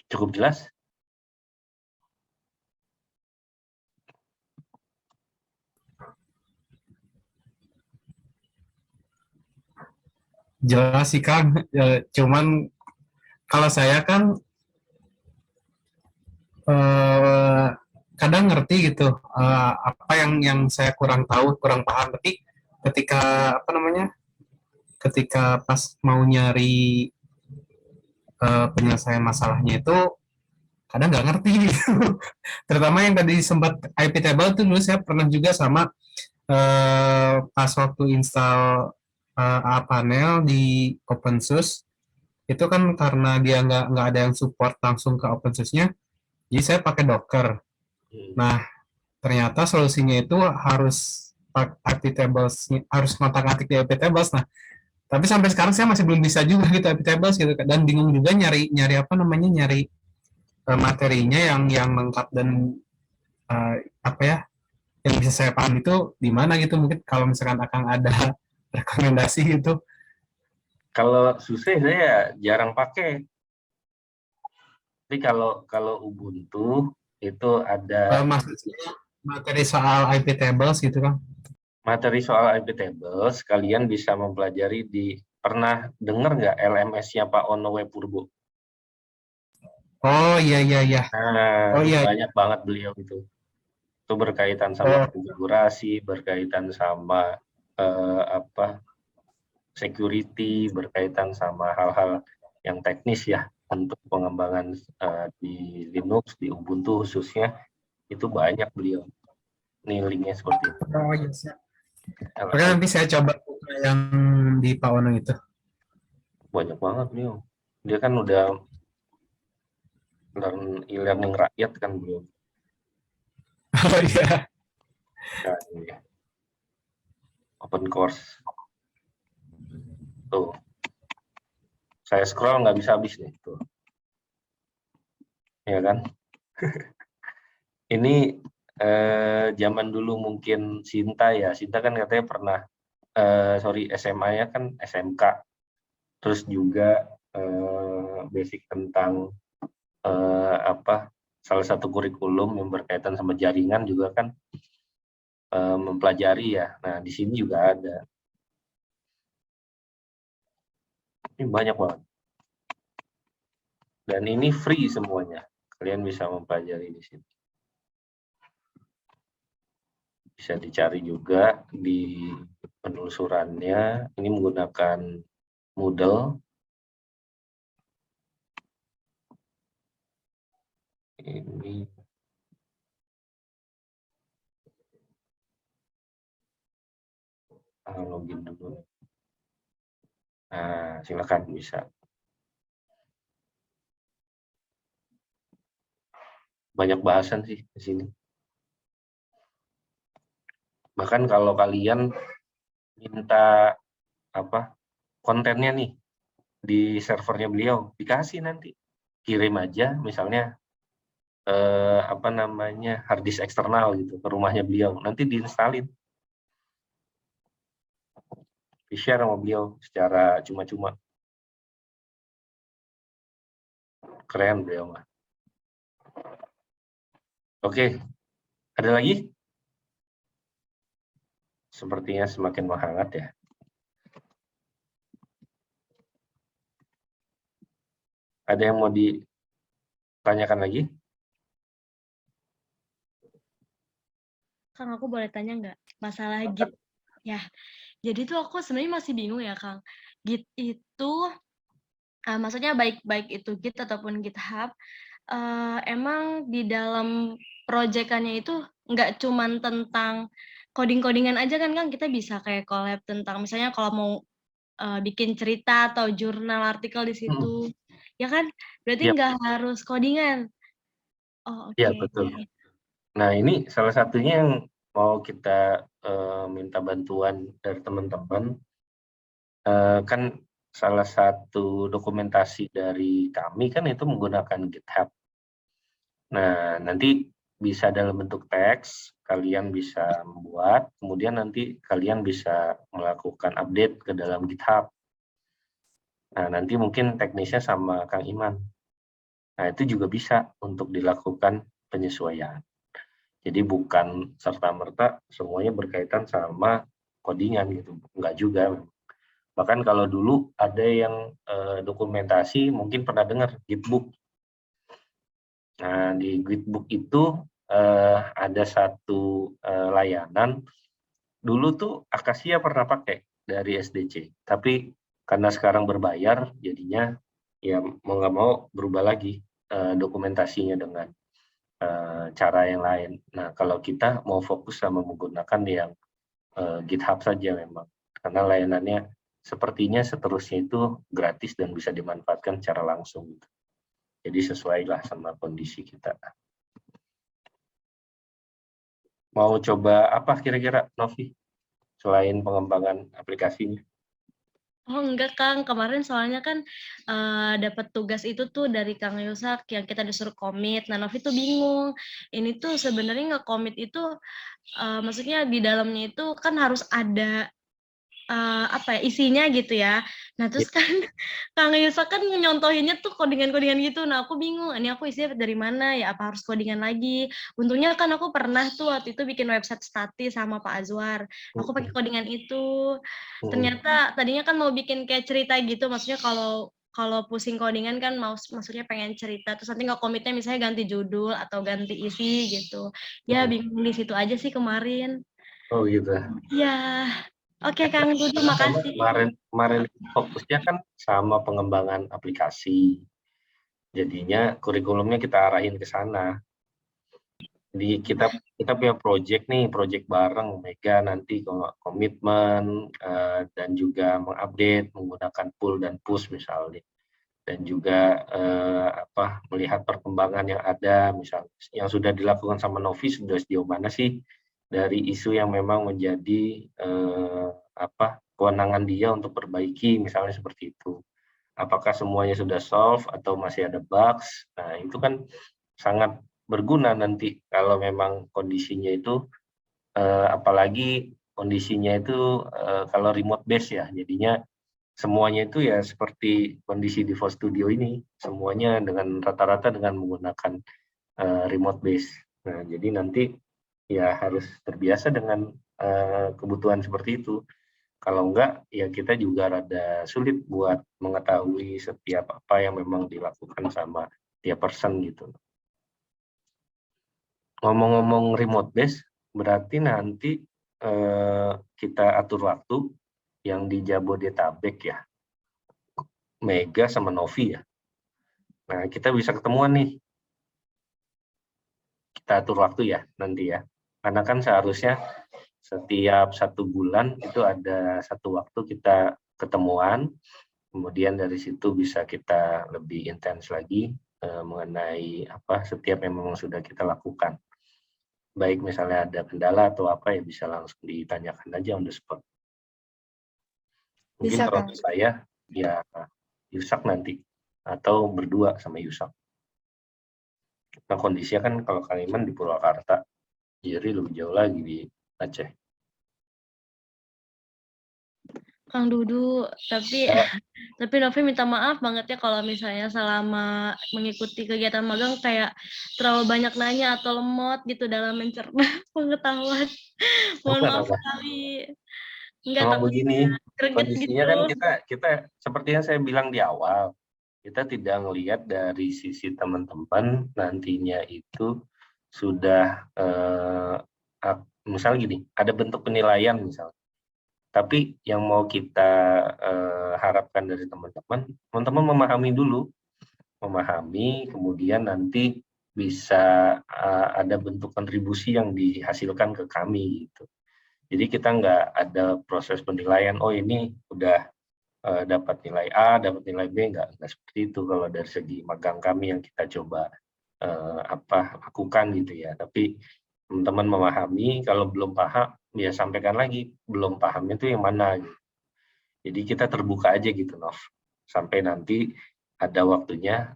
Cukup jelas? Jelas sih Kang, cuman kalau saya kan kadang ngerti gitu apa yang saya kurang tahu, kurang paham. Tapi ketika pas mau nyari penyelesaian masalahnya itu kadang nggak ngerti gitu. Terutama yang tadi sempat IP table tuh dulu saya pernah juga sama pas waktu install panel di OpenSUSE itu kan karena dia nggak ada yang support langsung ke OpenSUSE-nya, jadi saya pakai Docker. Nah, ternyata solusinya itu harus IP tables, harus ngotak-ngatik di IP tables. Nah, tapi sampai sekarang saya masih belum bisa juga gitu IP tables gitu, dan bingung juga nyari apa namanya, nyari materinya yang lengkap dan eh, apa ya, yang bisa saya paham itu di mana gitu. Mungkin kalau misalkan akan ada rekomendasi gitu. Kalau SUSE saya jarang pakai. Tapi kalau Ubuntu itu ada Maksudnya materi soal IP tables gitu kan. materi soal IP tables. Kalian bisa mempelajari pernah dengar nggak LMS-nya Pak Ono Purbo? Oh iya iya iya. Nah, Oh iya. banyak banget beliau itu. Itu berkaitan sama konfigurasi, berkaitan sama security, berkaitan sama hal-hal yang teknis ya untuk pengembangan di Linux, di Ubuntu khususnya, itu banyak beliau. Ini linknya seperti itu. Oh iya. Oke, nanti saya coba buka yang di Pak Ono itu. Banyak banget beliau. Dia kan udah e-learning rakyat kan beliau. Oh iya. Nah, open course. Tuh. Saya scroll nggak bisa habis nih. Tuh. Ya kan? Ini zaman dulu mungkin Sinta ya. Sinta kan katanya pernah, SMA-nya kan SMK. Terus juga basic tentang salah satu kurikulum yang berkaitan sama jaringan juga kan mempelajari ya. Nah, di sini juga ada. Ini banyak banget. Dan ini free semuanya. Kalian bisa mempelajari di sini. Bisa dicari juga di penelusurannya. Ini menggunakan Moodle. Ini login dulu. Nah, silakan bisa. Banyak bahasan sih di sini. Bahkan kalau kalian minta kontennya nih di servernya beliau, dikasih nanti. Kirim aja misalnya hard disk eksternal gitu ke rumahnya beliau, nanti diinstalin. Di-share sama beliau secara cuma-cuma. Keren beliau mah. Oke, ada lagi? Sepertinya semakin menghangat ya. Ada yang mau ditanyakan lagi? Kang, aku boleh tanya nggak masalah Git? Ya, jadi tuh aku sebenarnya masih bingung ya, Kang. Git itu, maksudnya baik itu Git ataupun GitHub, emang di dalam proyekannya itu nggak cuman tentang coding-codingan aja kan, Kang? Kita bisa kayak collab tentang misalnya kalau mau bikin cerita atau jurnal artikel di situ, ya kan? Berarti Yap. nggak harus codingan. Oh, Iya, oke. betul. Nah, ini salah satunya yang mau kita minta bantuan dari teman-teman. Kan salah satu dokumentasi dari kami kan itu menggunakan GitHub. Nah, nanti bisa dalam bentuk teks, kalian bisa membuat, kemudian nanti kalian bisa melakukan update ke dalam GitHub. Nah, nanti mungkin teknisnya sama Kang Iman. Nah, itu juga bisa untuk dilakukan penyesuaian. Jadi bukan serta-merta semuanya berkaitan sama codingan gitu, enggak juga. Bahkan kalau dulu ada yang dokumentasi, mungkin pernah dengar Gitbook. Nah, di Gitbook itu ada satu layanan, dulu tuh Acacia pernah pakai dari SDC, tapi karena sekarang berbayar, jadinya ya mau nggak mau berubah lagi. dokumentasinya dengan cara yang lain. Nah, kalau kita mau fokus sama menggunakan yang GitHub saja memang, karena layanannya sepertinya seterusnya itu gratis dan bisa dimanfaatkan secara langsung. Jadi sesuailah sama kondisi kita. Mau coba apa kira-kira, Novi, selain pengembangan aplikasinya? Oh enggak Kang, kemarin soalnya kan dapat tugas itu tuh dari Kang Yusak yang kita disuruh komit. Nah Novi tuh bingung, ini tuh sebenarnya nge-komit itu maksudnya di dalamnya itu kan harus ada apa ya isinya gitu ya. Nah terus kan Kang Yusak kan nyontohinnya tuh codingan-codingan gitu. Nah aku bingung, ini aku isinya dari mana ya? Apa harus codingan lagi? Untungnya kan aku pernah tuh waktu itu bikin website statis sama Pak Azwar. Aku pakai codingan itu. Ternyata tadinya kan mau bikin kayak cerita gitu, maksudnya kalau kalau pusing codingan kan maksudnya pengen cerita, terus nanti nggak komitnya misalnya ganti judul atau ganti isi gitu. Ya bingung di situ aja sih kemarin. Oh gitu. Ya, oke Kang Dudu, Karena memang makasih. kemarin fokusnya kan sama pengembangan aplikasi. Jadinya kurikulumnya kita arahin ke sana. Jadi kita punya project bareng Mega nanti komitmen dan juga mengupdate menggunakan pull dan push misalnya. Dan juga melihat perkembangan yang ada, misalnya yang sudah dilakukan sama Novi sudah sejauh mana sih dari isu yang memang menjadi kewenangan dia untuk perbaiki, misalnya seperti itu. Apakah semuanya sudah solve atau masih ada bugs? Nah itu kan sangat berguna nanti kalau memang kondisinya itu, apalagi kondisinya itu kalau remote base ya, jadinya semuanya itu ya seperti kondisi di Default Studio ini, semuanya dengan rata-rata dengan menggunakan remote base. Nah, jadi nanti ya harus terbiasa dengan kebutuhan seperti itu. Kalau enggak, ya kita juga rada sulit buat mengetahui setiap apa yang memang dilakukan sama tiap person gitu. Ngomong-ngomong remote base, berarti nanti kita atur waktu yang di Jabodetabek ya, Mega sama Novi ya. Nah, kita bisa ketemuan nih. Kita atur waktu ya nanti ya. Karena kan seharusnya setiap 1 bulan itu ada 1 waktu kita ketemuan. Kemudian dari situ bisa kita lebih intens lagi mengenai setiap yang memang sudah kita lakukan. Baik misalnya ada kendala atau apa ya bisa langsung ditanyakan aja on the spot. Mungkin Bisa, kalau Kang. saya ya Yusak nanti atau berdua sama Yusak. Nah kondisinya kan kalau Kang Iman di Purwakarta, Jiri lebih jauh lagi di Aceh. Kang Dudu, tapi Novi minta maaf banget ya kalau misalnya selama mengikuti kegiatan magang kayak terlalu banyak nanya atau lemot gitu dalam mencerna pengetahuan. Mohon maaf sekali. Enggak, Memang takut begini, greget kondisinya gitu. kan kita seperti yang saya bilang di awal, kita tidak melihat dari sisi teman-teman nantinya itu sudah misal gini, ada bentuk penilaian misalnya. Tapi yang mau kita harapkan dari teman-teman memahami dulu, kemudian nanti bisa ada bentuk kontribusi yang dihasilkan ke kami gitu. Jadi kita nggak ada proses penilaian, oh ini udah dapat nilai A, dapat nilai B, nggak seperti itu kalau dari segi magang kami yang kita coba lakukan gitu ya. Tapi teman-teman memahami, kalau belum paham ya sampaikan lagi, belum pahamnya itu yang mana gitu. Jadi kita terbuka aja gitu Nov, sampai nanti ada waktunya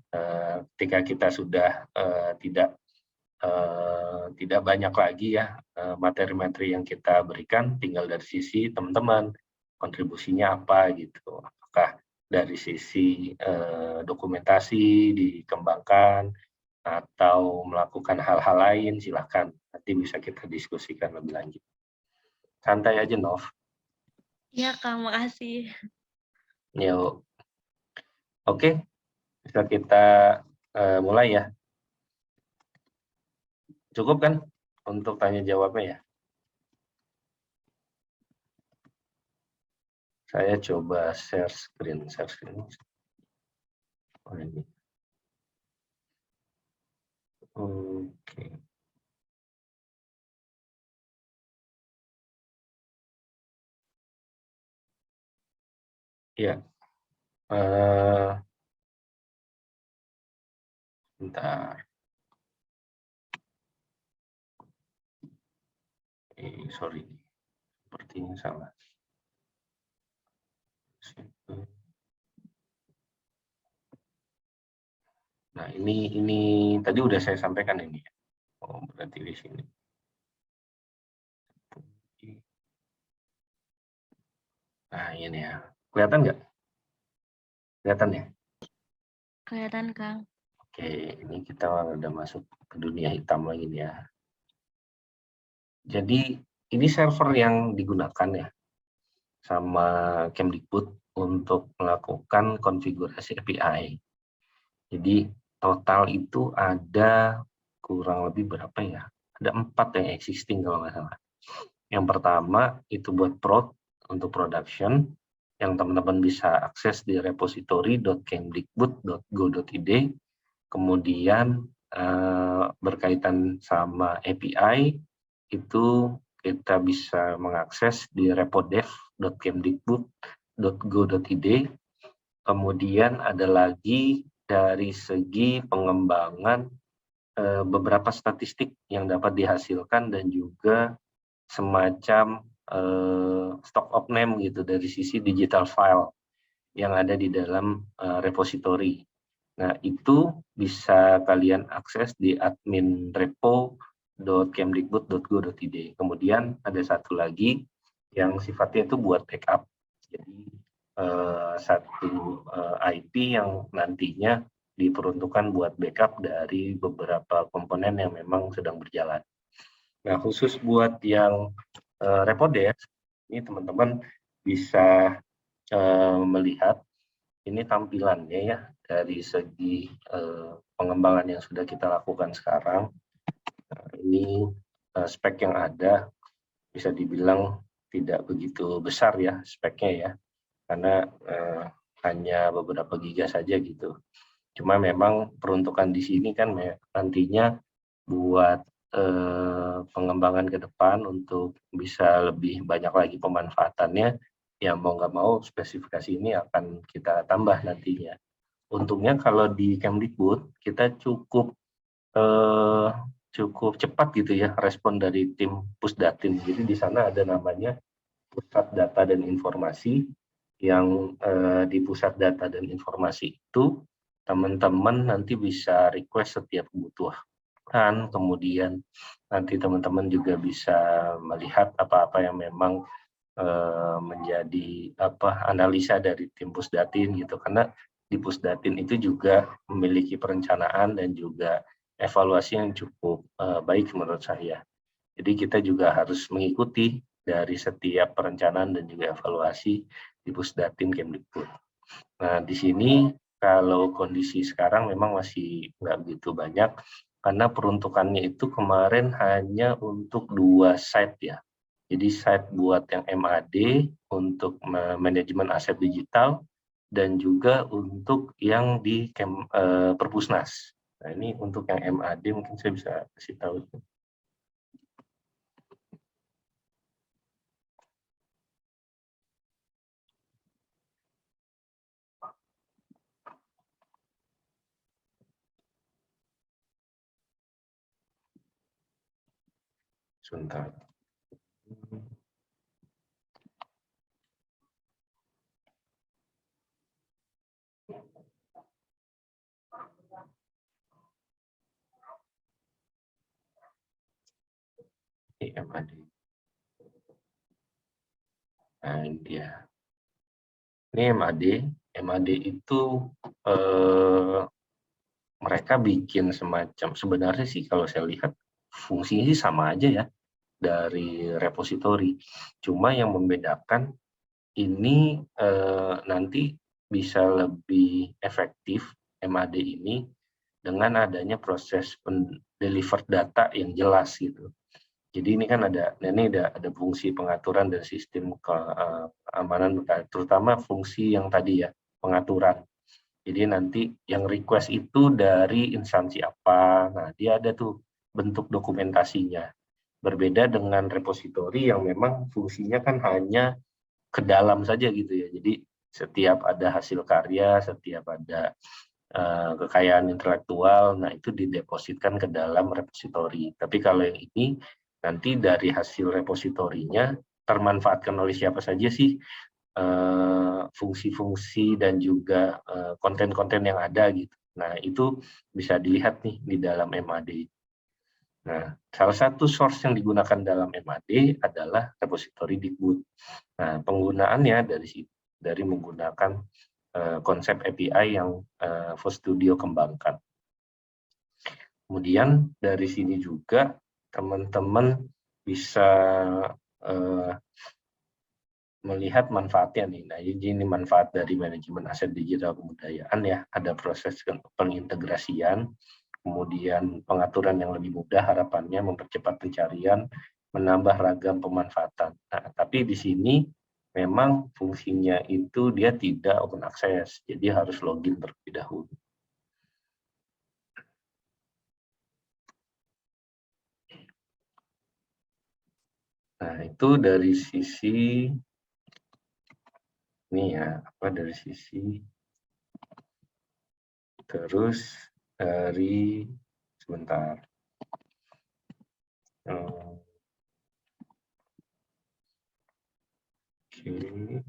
ketika kita sudah tidak banyak lagi ya materi-materi yang kita berikan, tinggal dari sisi teman-teman kontribusinya apa gitu, apakah dari sisi dokumentasi dikembangkan atau melakukan hal-hal lain, silahkan nanti bisa kita diskusikan lebih lanjut. Santai aja Nov. Iya Kang, makasih. Yuk. Oke, bisa kita mulai ya. Cukup kan untuk tanya jawabnya ya? Saya coba share screen. Oh, ini. Oke. Ya, bentar. Sorry, sepertinya salah. Nah, ini tadi udah saya sampaikan ini. Oh, berarti di sini. Nah, ini ya. Kelihatan nggak? Kelihatan ya? Kelihatan, Kang. Oke, ini kita udah masuk ke dunia hitam lagi nih ya. Jadi, ini server yang digunakan ya sama Kemdikbud untuk melakukan konfigurasi API. Jadi, total itu ada kurang lebih berapa ya? Ada 4 yang existing kalau nggak salah. Yang pertama itu buat prod untuk production yang teman-teman bisa akses di repository.kemdikbud.go.id. Kemudian berkaitan sama API itu kita bisa mengakses di repodev.kemdikbud.go.id. Kemudian ada lagi dari segi pengembangan beberapa statistik yang dapat dihasilkan dan juga semacam stock of name gitu dari sisi digital file yang ada di dalam repository. Nah, itu bisa kalian akses di admin repo.kemdikbud.go.id. Kemudian ada satu lagi yang sifatnya itu buat backup. Jadi satu IP yang nantinya diperuntukkan buat backup dari beberapa komponen yang memang sedang berjalan. Nah, khusus buat yang Repodev, ini teman-teman bisa melihat ini tampilannya ya dari segi pengembangan yang sudah kita lakukan sekarang. Ini spek yang ada bisa dibilang tidak begitu besar ya speknya ya, karena hanya beberapa giga saja gitu. Cuma memang peruntukan di sini kan nantinya buat pengembangan ke depan untuk bisa lebih banyak lagi pemanfaatannya, ya mau nggak mau spesifikasi ini akan kita tambah nantinya. Untungnya kalau di Kemdikbud kita cukup cepat gitu ya respon dari tim Pusdatin. Jadi di sana ada namanya Pusat Data dan Informasi, yang di Pusat Data dan Informasi itu teman-teman nanti bisa request setiap kebutuhan, kemudian nanti teman-teman juga bisa melihat apa-apa yang memang menjadi analisa dari tim Pusdatin gitu, karena di Pusdatin itu juga memiliki perencanaan dan juga evaluasi yang cukup baik menurut saya. Jadi kita juga harus mengikuti dari setiap perencanaan dan juga evaluasi di Pusdatin Kemdikbud. Nah, di sini kalau kondisi sekarang memang masih nggak begitu banyak, karena peruntukannya itu kemarin hanya untuk 2 site ya. Jadi site buat yang MAD untuk manajemen aset digital dan juga untuk yang di Perpusnas. Nah, ini untuk yang MAD mungkin saya bisa kasih tahu. Sebentar. MAD. Nah, ini dia. Ini MAD itu mereka bikin semacam, sebenarnya sih kalau saya lihat fungsinya sih sama aja ya dari repository. Cuma yang membedakan ini nanti bisa lebih efektif MAD ini dengan adanya proses deliver data yang jelas gitu. Jadi ini kan ada fungsi pengaturan dan sistem keamanan, terutama fungsi yang tadi ya, pengaturan. Jadi nanti yang request itu dari instansi apa. Nah, dia ada tuh bentuk dokumentasinya. Berbeda dengan repositori yang memang fungsinya kan hanya ke dalam saja gitu ya. Jadi setiap ada hasil karya, setiap ada kekayaan intelektual, nah itu didepositkan ke dalam repositori. Tapi kalau yang ini nanti dari hasil repositorinya termanfaatkan oleh siapa saja sih fungsi-fungsi dan juga konten-konten yang ada gitu. Nah, itu bisa dilihat nih di dalam MAD. Nah, salah satu source yang digunakan dalam MAD adalah repository Dikbud. Nah, penggunaannya dari menggunakan konsep API yang FOSstudio kembangkan. Kemudian dari sini juga teman-teman bisa melihat manfaatnya nih. Nah, ini manfaat dari manajemen aset digital kebudayaan ya. Ada proses pengintegrasian, kemudian pengaturan yang lebih mudah, harapannya mempercepat pencarian, menambah ragam pemanfaatan. Nah, tapi di sini memang fungsinya itu dia tidak open access, jadi harus login terlebih dahulu. Nah, itu dari sisi ini ya, dari sisi terus dari sebentar. Oke.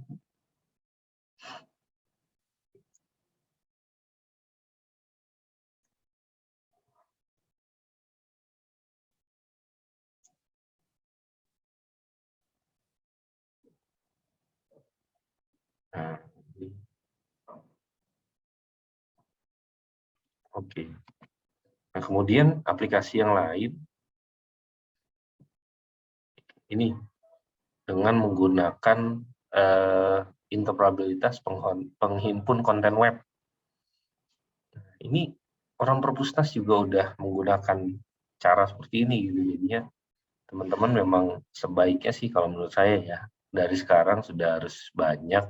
Nah, oke. Nah, kemudian aplikasi yang lain ini dengan menggunakan interoperabilitas penghimpun konten web. Ini orang perpusnas juga udah menggunakan cara seperti ini gitu. Jadinya teman-teman memang sebaiknya sih kalau menurut saya ya dari sekarang sudah harus banyak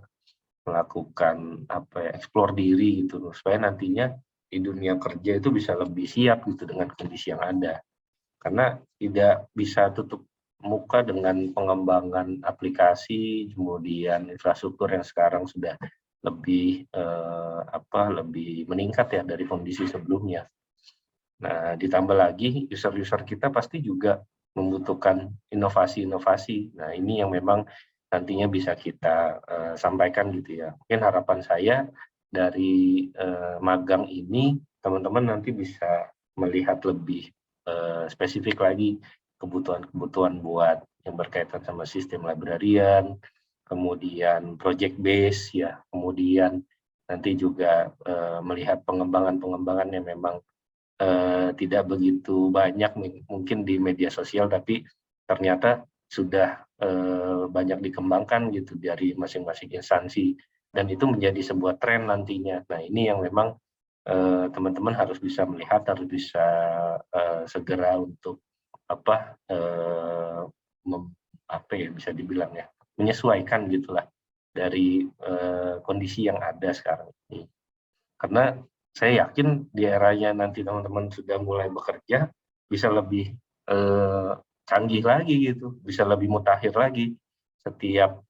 melakukan explore diri gitu supaya nantinya di dunia kerja itu bisa lebih siap gitu dengan kondisi yang ada. Karena tidak bisa tutup muka dengan pengembangan aplikasi, kemudian infrastruktur yang sekarang sudah lebih lebih meningkat ya dari kondisi sebelumnya. Nah, ditambah lagi user-user kita pasti juga membutuhkan inovasi-inovasi. Nah, ini yang memang nantinya bisa kita sampaikan gitu ya. Mungkin harapan saya dari magang ini teman-teman nanti bisa melihat lebih spesifik lagi kebutuhan-kebutuhan buat yang berkaitan sama sistem librarian, kemudian project base ya, kemudian nanti juga melihat pengembangan-pengembangan yang memang tidak begitu banyak mungkin di media sosial, tapi ternyata sudah banyak dikembangkan gitu dari masing-masing instansi dan itu menjadi sebuah tren nantinya. Nah, ini yang memang teman-teman harus bisa melihat, harus bisa segera untuk bisa dibilang ya menyesuaikan gitulah dari kondisi yang ada sekarang ini. Karena saya yakin di eranya nanti teman-teman sudah mulai bekerja bisa lebih canggih lagi gitu, bisa lebih mutakhir lagi setiap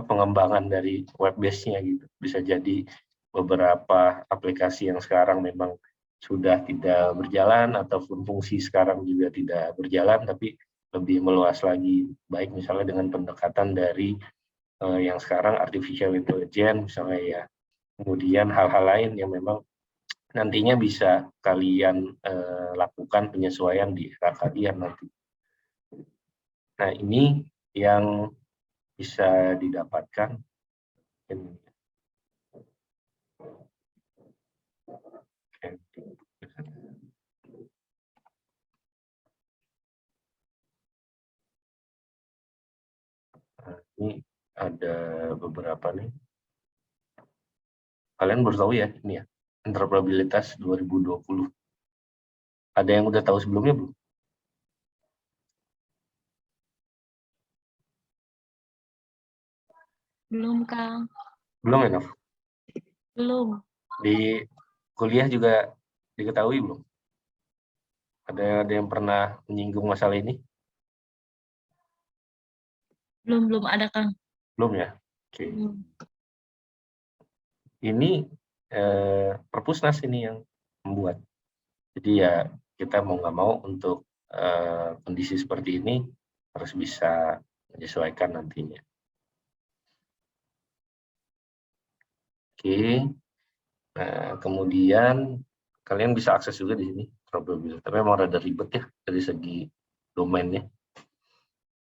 pengembangan dari web base-nya gitu. Bisa jadi beberapa aplikasi yang sekarang memang sudah tidak berjalan ataupun fungsi sekarang juga tidak berjalan, tapi lebih meluas lagi, baik misalnya dengan pendekatan dari yang sekarang artificial intelligence misalnya ya. Kemudian hal-hal lain yang memang nantinya bisa kalian lakukan penyesuaian di era kalian nanti. Nah, ini yang bisa didapatkan. Nah, ini ada beberapa nih. Kalian baru tahu ya ini ya, interoperabilitas 2020. Ada yang udah tahu sebelumnya belum? Belum, Kang. Belum ya, Nov? Belum. Di kuliah juga diketahui belum? Ada yang pernah menyinggung masalah ini? Belum ada, Kang. Belum ya? Oke. Belum. Ini Perpusnas ini yang membuat. Jadi ya kita mau nggak mau untuk kondisi seperti ini harus bisa menyesuaikan nantinya. Oke. Nah, kemudian kalian bisa akses juga di sini probability. Tapi memang rada ribet ya dari segi domainnya.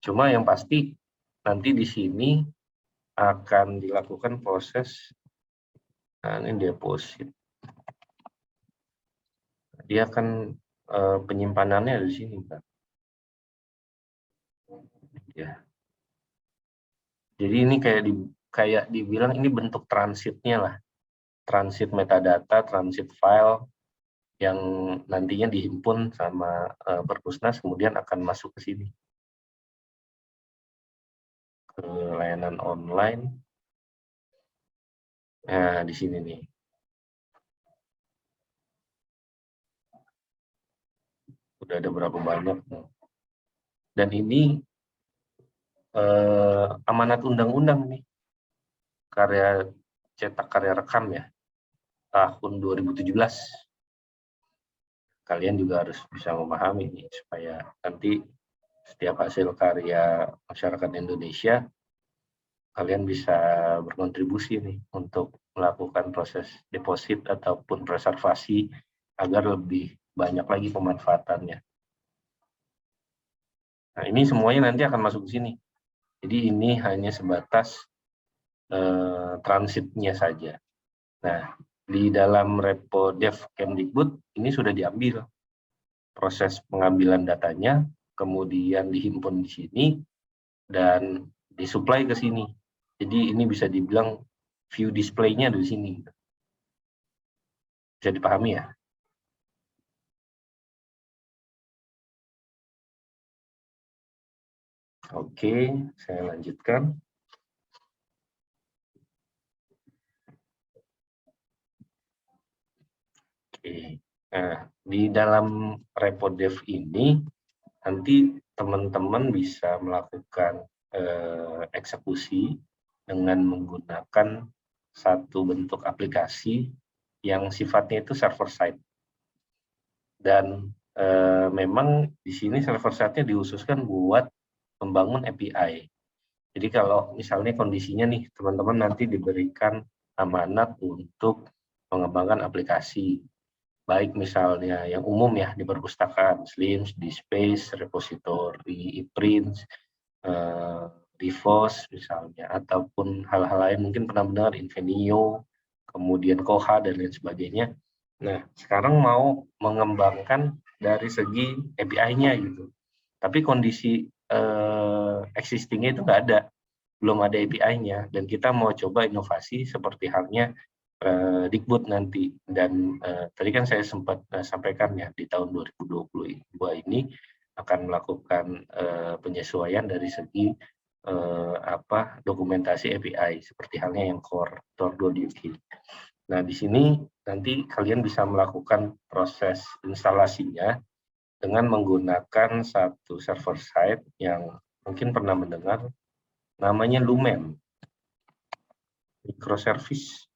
Cuma yang pasti nanti di sini akan dilakukan proses, nah ini deposit. Dia akan penyimpanannya di sini, Pak. Ya. Jadi ini kayak dibilang ini bentuk transitnya lah. Transit metadata, transit file yang nantinya dihimpun sama Perpusnas kemudian akan masuk ke sini. Ke layanan online. Nah, di sini nih. Udah ada berapa banyak. Dan ini amanat undang-undang nih. Cetak karya rekam ya. Tahun 2017. Kalian juga harus bisa memahami nih supaya nanti setiap hasil karya masyarakat Indonesia kalian bisa berkontribusi nih untuk melakukan proses deposit ataupun preservasi agar lebih banyak lagi pemanfaatannya. Nah, ini semuanya nanti akan masuk ke sini. Jadi ini hanya sebatas transitnya saja. Nah, di dalam repo dev Kemdikbud ini sudah diambil proses pengambilan datanya, kemudian dihimpun di sini dan disuplai ke sini. Jadi ini bisa dibilang view display-nya di sini. Bisa dipahami ya? Oke, saya lanjutkan. Oke. Nah, di dalam repo dev ini nanti teman-teman bisa melakukan eksekusi dengan menggunakan satu bentuk aplikasi yang sifatnya itu server side. Dan memang di sini server side-nya dihususkan buat membangun API. Jadi kalau misalnya kondisinya nih, teman-teman nanti diberikan amanat untuk mengembangkan aplikasi. Baik misalnya yang umum ya di perpustakaan, SLIMS, DSpace, repository, ePrints, Revos misalnya, ataupun hal-hal lain mungkin pernah mendengar Invenio, kemudian Koha dan lain sebagainya. Nah, sekarang mau mengembangkan dari segi API-nya gitu. Tapi kondisi existing-nya itu nggak ada, belum ada API-nya, dan kita mau coba inovasi seperti halnya Dikbud nanti. Dan tadi kan saya sempat sampaikan ya di tahun 2022 ini akan melakukan penyesuaian dari segi dokumentasi API seperti halnya yang core Tor2UK. Nah, di sini nanti kalian bisa melakukan proses instalasinya dengan menggunakan satu server side yang mungkin pernah mendengar, namanya Lumen microservice.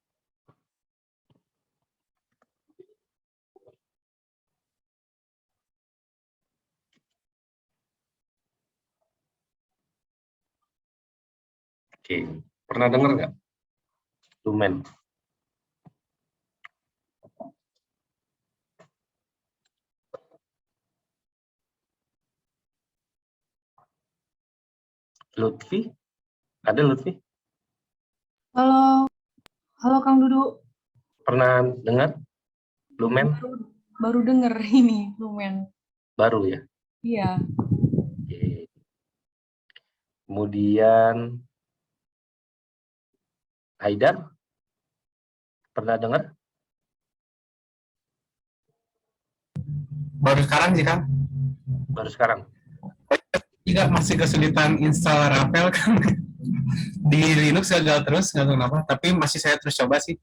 Oke, pernah dengar nggak? Lumen. Lutfi? Ada Lutfi? Halo, halo Kang Dudu. Pernah dengar Lumen? Baru denger ini Lumen. Baru ya? Iya. Oke. Kemudian Haidar? Pernah dengar? Baru sekarang sih, Kang. Baru sekarang? Juga masih kesulitan install Laravel, kan. Di Linux gagal terus, nggak tahu kenapa. Tapi masih saya terus coba sih.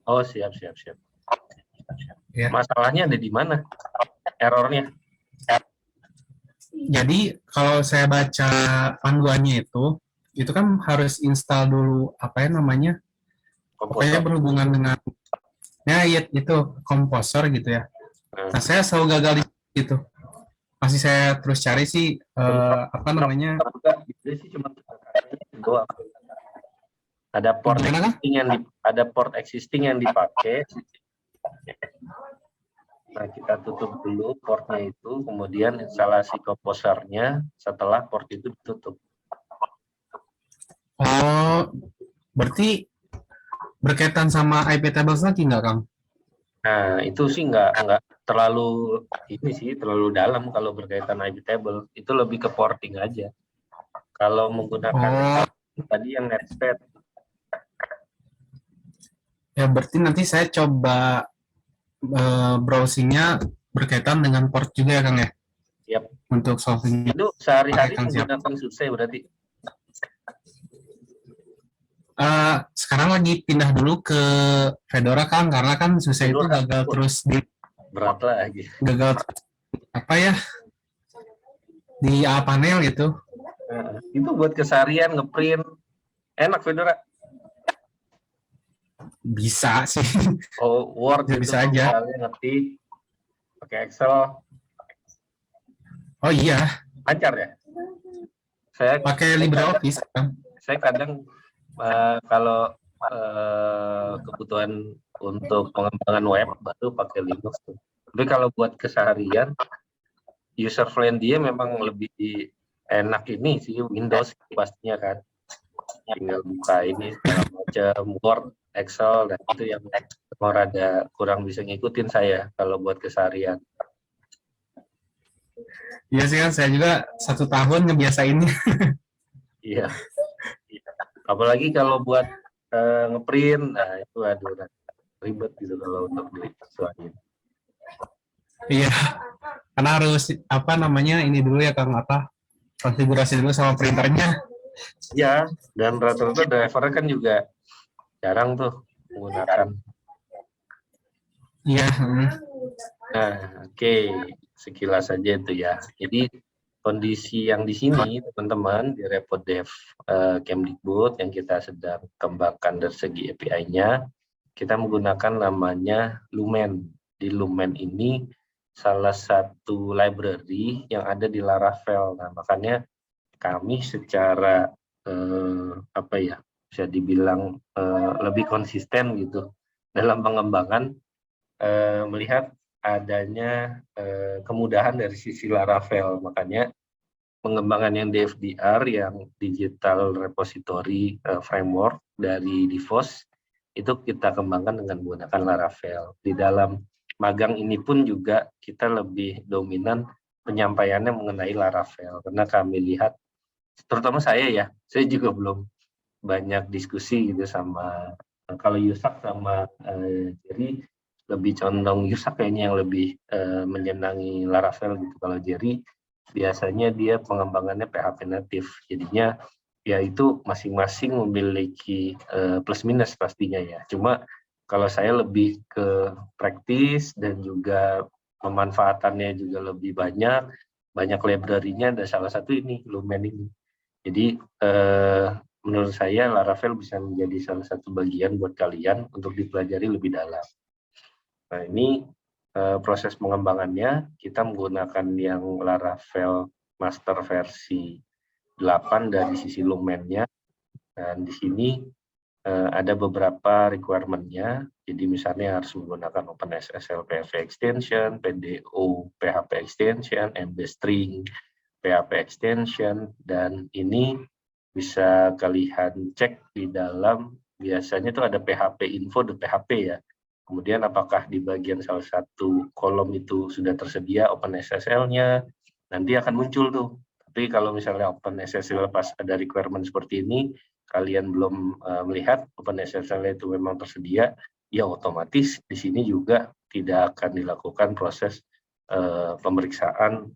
Oh, siap, siap, siap. Ya. Masalahnya ada di mana? Errornya? Jadi kalau saya baca panduannya itu kan harus install dulu apa ya namanya, pokoknya Komposer. berhubungan dengan ya itu komposer gitu ya. Nah saya selalu gagal di situ. Masih saya terus cari sih apa namanya, Itu sih cuma doang. Ada port gimana kan? existing ada port existing yang dipakai. Nah, kita tutup dulu portnya itu, kemudian instalasi komposernya setelah port itu ditutup. Oh, berarti berkaitan sama IP tables lagi nggak, Kang? Nah, itu sih nggak terlalu terlalu dalam kalau berkaitan IP table. Itu lebih ke porting aja. Kalau menggunakan tadi yang netstat, Ya berarti nanti saya coba browsingnya berkaitan dengan port juga ya, Kang ya? Yap. Untuk solving. Itu sehari-hari Kang, siap. menggunakan SUSE berarti. Sekarang lagi pindah dulu ke Fedora, Kang, karena kan SUSE itu Fedora. gagal terus Berat lagi. gagal apa ya di panel gitu. Nah, itu buat keseharian ngeprint enak Fedora. Bisa sih. Oh, Word Ya, gitu, bisa aja. misalnya ngetik pakai Excel, Oh iya, lancar ya. Saya pakai LibreOffice, Kang. saya kadang kalau kebutuhan untuk pengembangan web baru pakai Linux tuh. Tapi kalau buat keseharian, user friendly memang lebih enak ini sih Windows pastinya kan. Tinggal buka ini segala macam Word, Excel, dan itu yang rada kurang bisa ngikutin saya kalau buat keseharian. Iya sih kan, saya juga 1 tahun ngebiasainnya. Iya. Apalagi kalau buat ngeprint, nah itu aduh ribet gitu kalau untuk disuain. Iya, karena harus apa namanya ini dulu ya, Kang, apa konfigurasi dulu sama printernya. Ya, dan rata-rata drivernya kan juga jarang tuh menggunakan. Iya. Nah, oke. Sekilas saja itu ya. Jadi kondisi yang di sini teman-teman di repo dev Kemdikbud yang kita sedang kembangkan dari segi API-nya, kita menggunakan namanya Lumen. Di Lumen ini salah satu library yang ada di Laravel. Nah, makanya kami secara bisa dibilang lebih konsisten gitu dalam pengembangan melihat adanya kemudahan dari sisi Laravel. Makanya pengembangan yang DFDR yang Digital Repository Framework dari DeVos itu kita kembangkan dengan menggunakan Laravel. Di dalam magang ini pun juga kita lebih dominan penyampaiannya mengenai Laravel karena kami lihat, terutama saya juga belum banyak diskusi gitu sama kalau Yusak sama Jerry lebih condong Yusak kayaknya yang lebih menyenangi Laravel gitu. Kalau Jerry biasanya dia pengembangannya PHP native, jadinya ya itu masing-masing memiliki plus minus pastinya ya. Cuma kalau saya lebih ke praktis dan juga pemanfaatannya juga lebih banyak library-nya, ada salah satu ini Lumen ini. Jadi menurut saya Laravel bisa menjadi salah satu bagian buat kalian untuk dipelajari lebih dalam. Nah, ini proses pengembangannya kita menggunakan yang Laravel master versi 8 dari sisi Lumennya, dan di sini ada beberapa requirement-nya. Jadi misalnya harus menggunakan OpenSSL PHP extension, PDO PHP extension, MBString PHP extension, dan ini bisa kalian cek di dalam, biasanya itu ada PHP info dan PHP ya. Kemudian apakah di bagian salah satu kolom itu sudah tersedia OpenSSL-nya, nanti akan muncul tuh. Tapi kalau misalnya OpenSSL pas ada requirement seperti ini, kalian belum melihat OpenSSL itu memang tersedia, ya otomatis di sini juga tidak akan dilakukan proses pemeriksaan,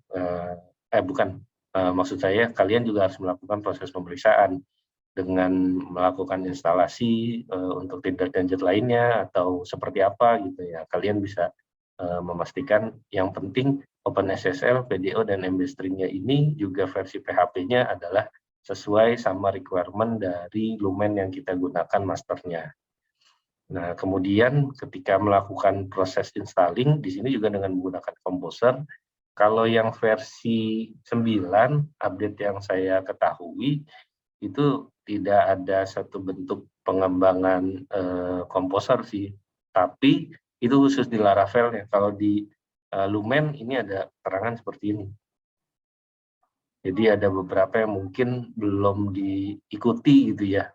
maksud saya kalian juga harus melakukan proses pemeriksaan dengan melakukan instalasi untuk tindak lanjut lainnya atau seperti apa gitu ya, kalian bisa memastikan. Yang penting OpenSSL, PDO, dan MB-String-nya ini juga versi PHP-nya adalah sesuai sama requirement dari Lumen yang kita gunakan masternya. Nah, kemudian ketika melakukan proses installing, di sini juga dengan menggunakan Composer. Kalau yang versi 9, update yang saya ketahui, itu tidak ada satu bentuk pengembangan Composer sih. Tapi itu khusus di Laravel ya. Kalau di Lumen ini ada keterangan seperti ini. Jadi ada beberapa yang mungkin belum diikuti gitu ya,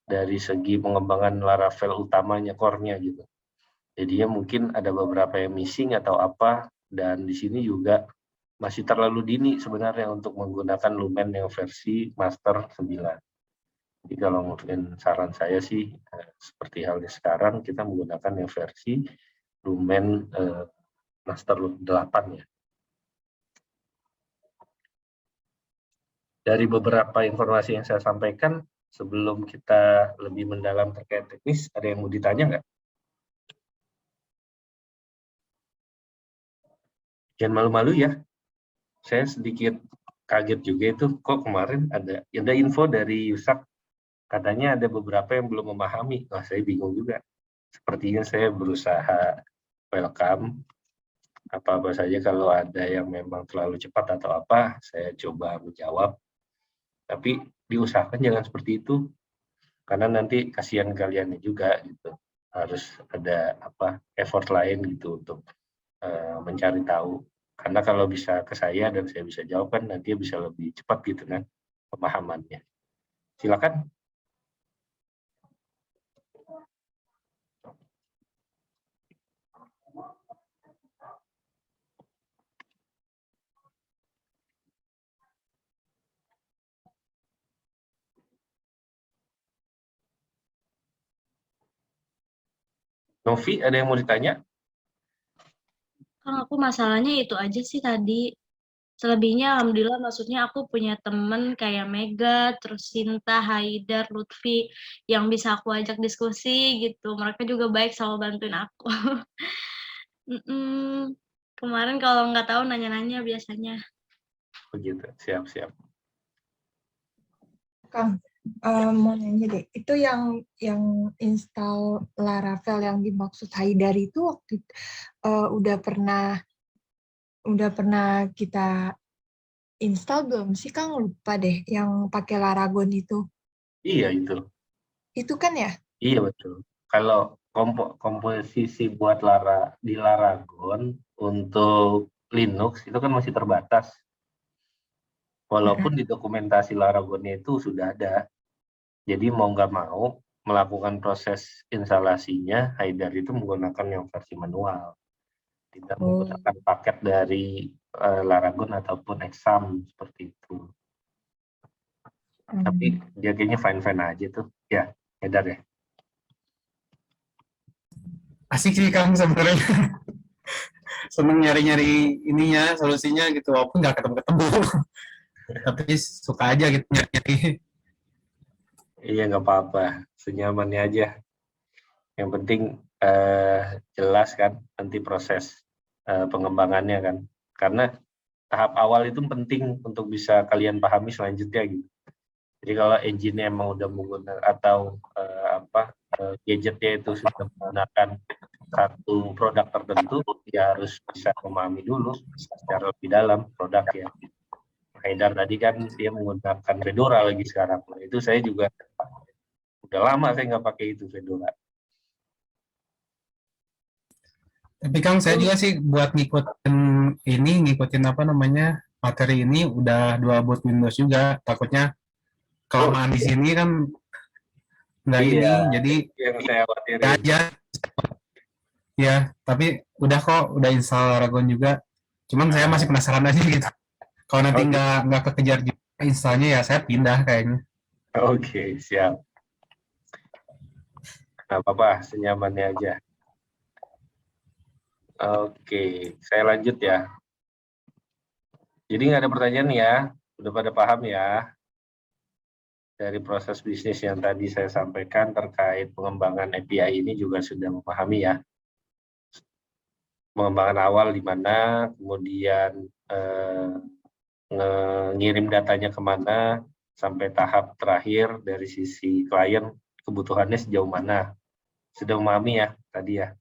dari segi pengembangan Laravel utamanya, core-nya gitu. Jadinya mungkin ada beberapa yang missing atau apa, dan di sini juga masih terlalu dini sebenarnya untuk menggunakan Lumen yang versi master 9. Jadi kalau mungkin saran saya sih, seperti halnya sekarang kita menggunakan yang versi Lumen master 8 ya. Dari beberapa informasi yang saya sampaikan, sebelum kita lebih mendalam terkait teknis, ada yang mau ditanya nggak? Jangan malu-malu ya. Saya sedikit kaget juga itu, kok kemarin ada info dari Yusak, katanya ada beberapa yang belum memahami. Wah, saya bingung juga. Sepertinya saya berusaha welcome, apa-apa saja kalau ada yang memang terlalu cepat atau apa, saya coba menjawab. Tapi diusahakan jangan seperti itu, karena nanti kasihan kalian juga gitu. Harus ada effort lain gitu untuk mencari tahu. Karena kalau bisa ke saya dan saya bisa jawab kan nanti bisa lebih cepat gitu kan pemahamannya. Silakan. Novi, ada yang mau ditanya? Kang, aku masalahnya itu aja sih tadi. Selebihnya alhamdulillah, maksudnya aku punya temen kayak Mega, terus Sinta, Haidar, Lutfi yang bisa aku ajak diskusi gitu. Mereka juga baik selalu bantuin aku. Kemarin kalau nggak tahu nanya-nanya biasanya. Begitu, siap-siap. Kang, mau nanya deh, itu yang install Laravel yang dimaksud Haidar itu waktu udah pernah kita install belum sih, Kang? Lupa deh yang pakai Laragon itu. Iya itu. Itu kan ya? Iya betul. Kalau komposisi buat di Laragon untuk Linux itu kan masih terbatas. Walaupun di dokumentasi Laragonnya itu sudah ada. Jadi mau nggak mau melakukan proses instalasinya, Haidar itu menggunakan yang versi manual. Tidak menggunakan paket dari Laragon ataupun Exam seperti itu. Tapi dia kayaknya fine-fine aja tuh. Ya, Haidar ya. Asik sih Kang sebenarnya. Seneng nyari-nyari ininya, solusinya gitu, walaupun nggak ketemu-ketemu. Tapi suka aja gitu nyari. Iya, nggak apa-apa. Senyamannya aja. Yang penting jelas kan nanti proses pengembangannya kan. Karena tahap awal itu penting untuk bisa kalian pahami selanjutnya gitu. Jadi kalau engine-nya emang udah menggunakan atau gadgetnya itu sudah menggunakan satu produk tertentu, ya harus bisa memahami dulu secara lebih dalam produk ya. Haidar tadi kan dia menggunakan Fedora lagi sekarang. Nah, itu saya juga udah lama saya nggak pakai itu Fedora. Tapi Kang saya juga sih buat ngikutin apa namanya materi ini udah 2 boot Windows juga. Takutnya kelamaan di sini kan nggak Iya, ini, jadi yang saya ya khawatirin. aja. Ya, tapi udah kok, udah install Aragon juga. Cuman saya masih penasaran aja gitu. Kalau nanti nggak kekejar juga installnya ya saya pindah kayaknya. Oke, siap. Nggak apa-apa, senyamannya aja. Oke, saya lanjut ya. Jadi nggak ada pertanyaan ya, udah pada paham ya. dari proses bisnis yang tadi saya sampaikan terkait pengembangan API ini juga sudah memahami ya. Pengembangan awal di mana, kemudian ngirim datanya kemana, sampai tahap terakhir dari sisi klien kebutuhannya sejauh mana. Sudah memahami ya tadi ya.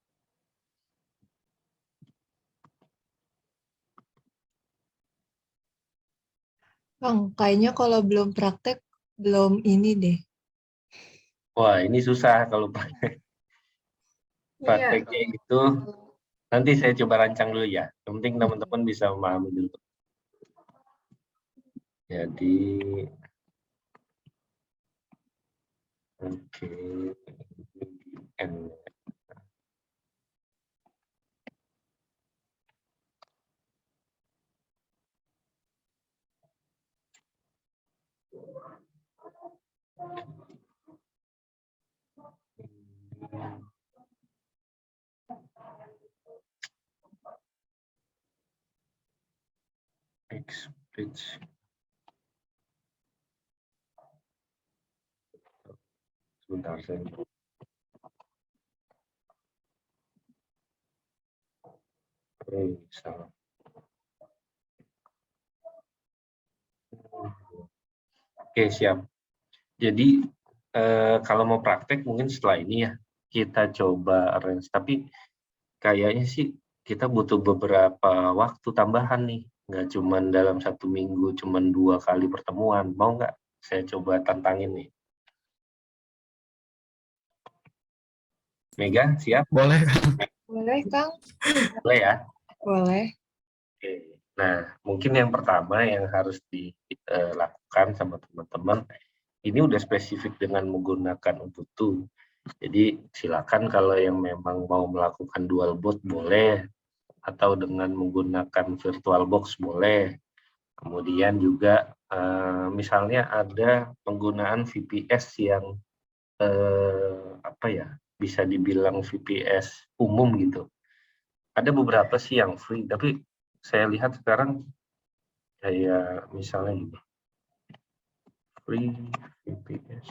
Bang, kayaknya kalau belum praktek, belum ini deh. Wah, ini susah kalau pakai Iya. prakteknya itu. Nanti saya coba rancang dulu ya. Yang penting teman-teman bisa memahami dulu. Jadi, oke. Page. Sebentar saya. Salah. Oke, siap. Jadi kalau mau praktek mungkin setelah ini ya kita coba arrange. Tapi kayaknya sih kita butuh beberapa waktu tambahan nih. Nggak cuma dalam 1 minggu, cuma 2 kali pertemuan. Mau nggak saya coba tantangin nih? Mega, siap? Boleh. Boleh, Kang? Boleh ya? Boleh. Oke. Nah, mungkin yang pertama yang harus dilakukan sama teman-teman, ini udah spesifik dengan menggunakan Ubuntu. Jadi silakan kalau yang memang mau melakukan dual boot boleh, atau dengan menggunakan VirtualBox boleh. Kemudian juga misalnya ada penggunaan VPS yang apa ya, bisa dibilang VPS umum gitu. Ada beberapa sih yang free, tapi saya lihat sekarang kayak misalnya gini, free VPS.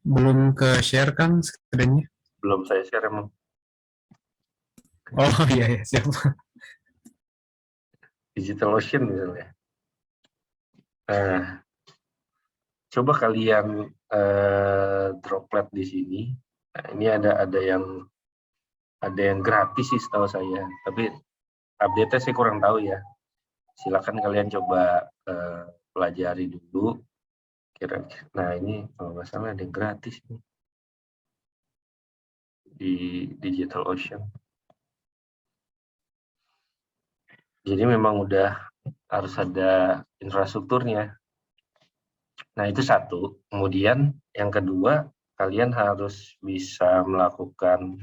Belum ke share, Kang, screen-nya. Belum saya share emang. Oh iya, ya, siap. DigitalOcean misalnya. Nah, coba kalian droplet di sini. Nah, ini ada yang gratis sih setahu saya, tapi update-nya saya kurang tahu ya. Silakan kalian coba pelajari dulu. Kira-kira. Nah, ini kalau nggak salah ada yang gratis nih di DigitalOcean. Jadi memang udah harus ada infrastrukturnya. Nah, itu satu. Kemudian yang kedua, kalian harus bisa melakukan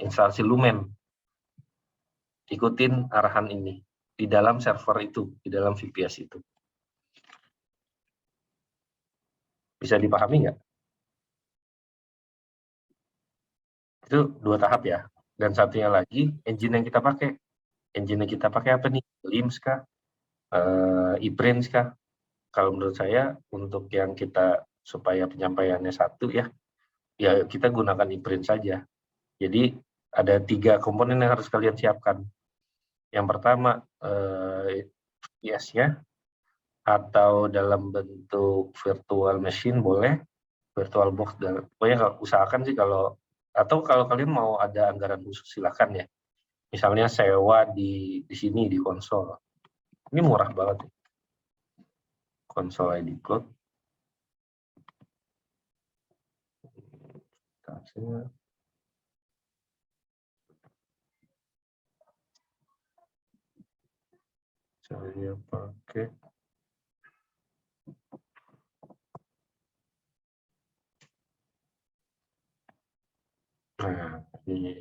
instalasi Lumen. Ikutin arahan ini di dalam server itu, di dalam VPS itu. Bisa dipahami nggak? Itu 2 tahap ya. Dan satunya lagi, engine yang kita pakai. Engine yang kita pakai apa nih? LIMS kah? ePrints kah? Kalau menurut saya, untuk yang kita supaya penyampaiannya satu ya kita gunakan ePrint saja. Jadi ada 3 komponen yang harus kalian siapkan. Yang pertama, VPS-nya, atau dalam bentuk virtual machine boleh, VirtualBox, dan pokoknya usahakan sih kalau kalian mau ada anggaran khusus silakan ya. Misalnya sewa di sini di konsol. Ini murah banget. Konsol ID Cloud. Saya pakai ini.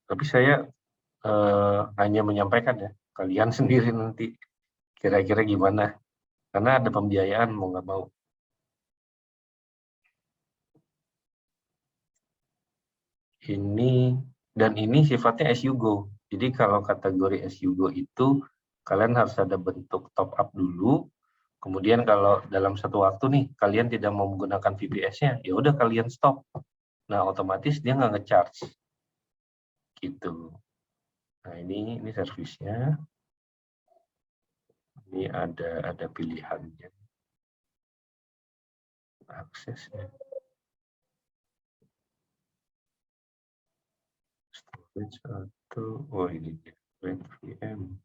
Tapi saya hanya menyampaikan ya, kalian sendiri nanti kira-kira gimana. Karena ada pembiayaan mau nggak mau. Ini dan ini sifatnya as you go. Jadi kalau kategori as you go itu kalian harus ada bentuk top up dulu. Kemudian kalau dalam satu waktu nih kalian tidak mau menggunakan VPS-nya, ya udah kalian stop. Nah otomatis dia nggak nge-charge. Gitu. Nah ini servisnya. Ini ada pilihannya. Aksesnya. Storage atau oh ini dia. VM.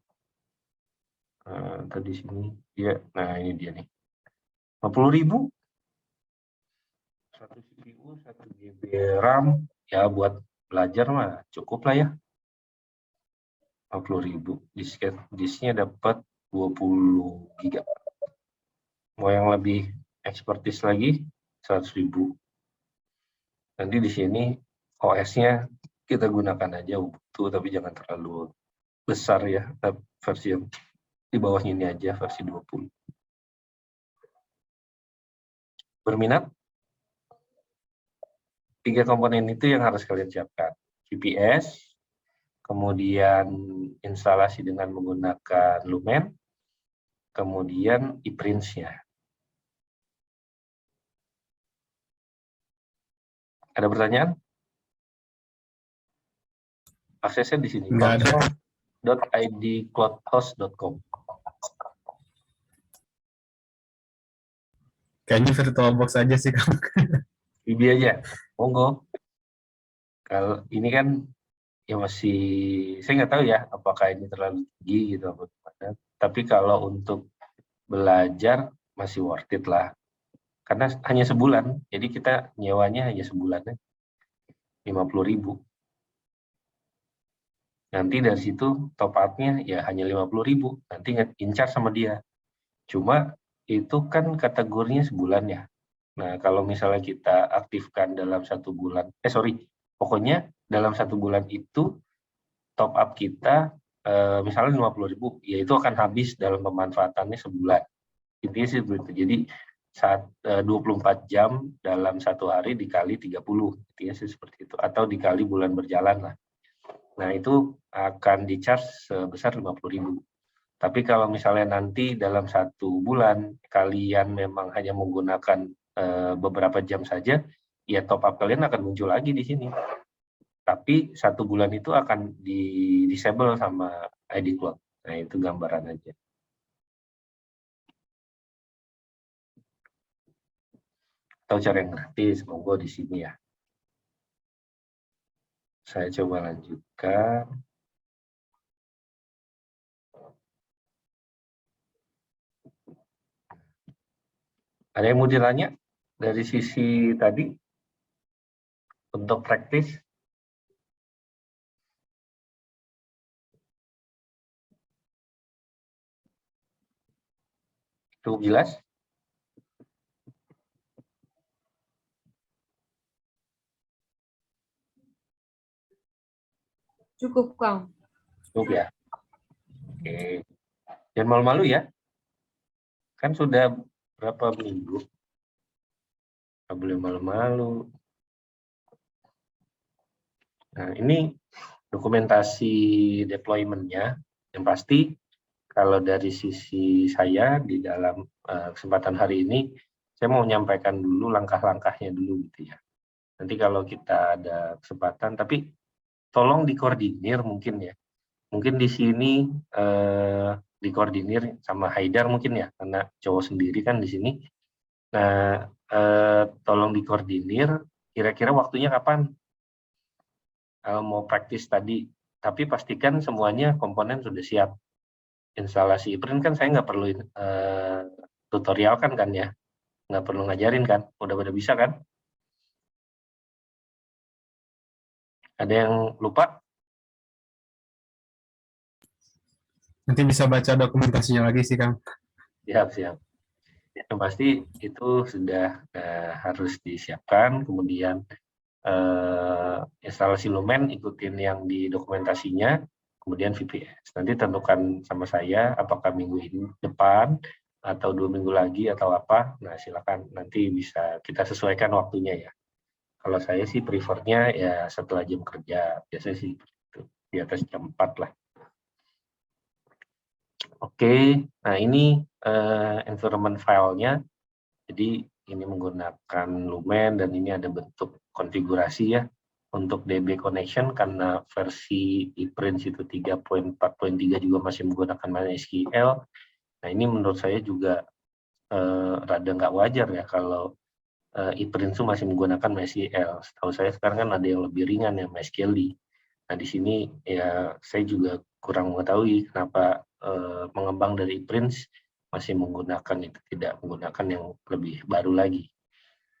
Tadi sini dia. Nah ini dia nih. 50.000. 1 CPU, 1 GB RAM, ya buat belajar mah cukup lah ya. 50.000. Disknya dapat 20 GB. Mau yang lebih expertise lagi 100.000. Nanti di sini OS-nya kita gunakan aja Ubuntu, tapi jangan terlalu besar ya. Versi yang di bawahnya ini aja, versi 20. Berminat? 3 komponen itu yang harus kalian siapkan. VPS, kemudian instalasi dengan menggunakan Lumen, kemudian ePrints-nya. Ada pertanyaan? Aksesnya di sini. Nggak ada. .idcloudhost.com. Kayaknya VirtualBox aja sih, Kang. Ini aja, monggo. Kalau ini kan ya masih, saya nggak tahu ya apakah ini terlalu tinggi gitu apa gimana. Tapi kalau untuk belajar masih worth it lah. Karena hanya sebulan, jadi kita nyewanya hanya sebulannya 50.000. Nanti dari situ top up-nya ya hanya 50.000. Nanti in-charge sama dia. Cuma itu kan kategorinya sebulan ya. Nah, kalau misalnya kita aktifkan dalam 1 bulan, pokoknya dalam 1 bulan itu top up kita misalnya 50.000, ya itu akan habis dalam pemanfaatannya sebulan. Intinya sih begitu. Jadi 24 jam dalam 1 hari dikali 30, intinya sih seperti itu. Atau dikali bulan berjalan lah. Nah, itu akan di-charge sebesar 50.000. Tapi kalau misalnya nanti dalam 1 bulan kalian memang hanya menggunakan beberapa jam saja, ya top up kalian akan muncul lagi di sini. Tapi 1 bulan itu akan di-disable sama ID Cloud. Nah, itu gambaran aja. Atau cara yang gratis, monggo di sini ya. Saya coba lanjutkan. Ada yang mau ditanya dari sisi tadi untuk praktis? Itu jelas? Cukup, Kang. Cukup ya? Oke. Jangan malu-malu ya. Kan sudah berapa minggu? Nggak boleh malu-malu. Nah, ini dokumentasi deployment-nya. Yang pasti, kalau dari sisi saya di dalam kesempatan hari ini, saya mau menyampaikan dulu langkah-langkahnya dulu gitu ya. Nanti kalau kita ada kesempatan, tapi tolong dikoordinir mungkin ya. Mungkin di sini dikoordinir sama Haidar mungkin ya, karena cowok sendiri kan di sini. Nah, tolong dikoordinir kira-kira waktunya kapan mau praktis tadi. Tapi pastikan semuanya komponen sudah siap. Instalasi ePrint kan saya nggak perlu tutorial kan ya, nggak perlu ngajarin kan, udah bisa kan? Ada yang lupa? Nanti bisa baca dokumentasinya lagi sih, Kang. Siap. Yang pasti itu sudah harus disiapkan, kemudian instalasi Lumen ikutin yang di dokumentasinya, kemudian VPS. Nanti tentukan sama saya apakah minggu ini depan atau 2 minggu lagi atau apa. Nah, silakan nanti bisa kita sesuaikan waktunya ya. Kalau saya sih prefernya ya setelah jam kerja, biasanya sih gitu, di atas jam 4 lah. Oke, nah ini environment file-nya. Jadi ini menggunakan Lumen dan ini ada bentuk konfigurasi ya. Untuk DB connection karena versi ePrints itu 3.4.3 juga masih menggunakan MySQL. Nah ini menurut saya juga rada nggak wajar ya kalau ePrints itu masih menggunakan MySQL. Setahu saya sekarang kan ada yang lebih ringan ya, MySQL. Nah di sini ya saya juga kurang mengetahui kenapa pengembang dari ePrints masih menggunakan itu, tidak menggunakan yang lebih baru lagi.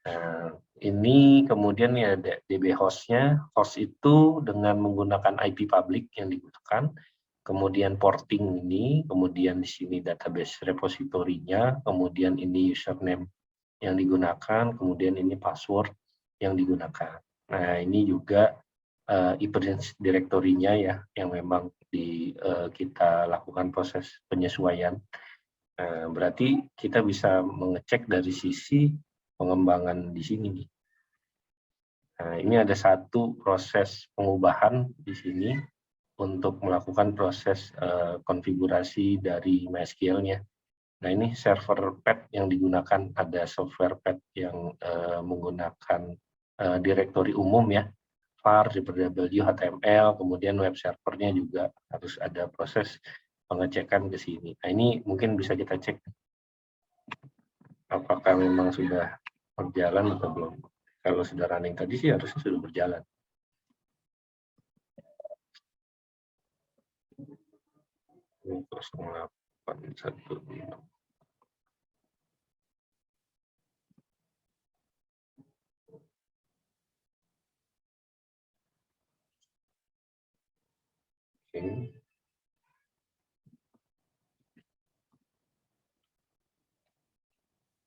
Nah, ini kemudian ya DB host-nya, host itu dengan menggunakan IP public yang digunakan, kemudian porting ini, kemudian di sini database repository-nya, kemudian ini username yang digunakan, kemudian ini password yang digunakan. Nah, ini juga ePrints directory-nya ya, yang memang kita lakukan proses penyesuaian. Berarti kita bisa mengecek dari sisi pengembangan di sini. Nah, ini ada satu proses pengubahan di sini untuk melakukan proses konfigurasi dari MySQL-nya. Nah, ini server path yang digunakan, ada software path yang menggunakan direktori umum ya, var, www, HTML, kemudian web servernya juga harus ada proses pengecekan ke sini. Nah, ini mungkin bisa kita cek apakah memang sudah berjalan atau belum. Kalau sudah running tadi sih harusnya sudah berjalan. Ini 0816. Oke.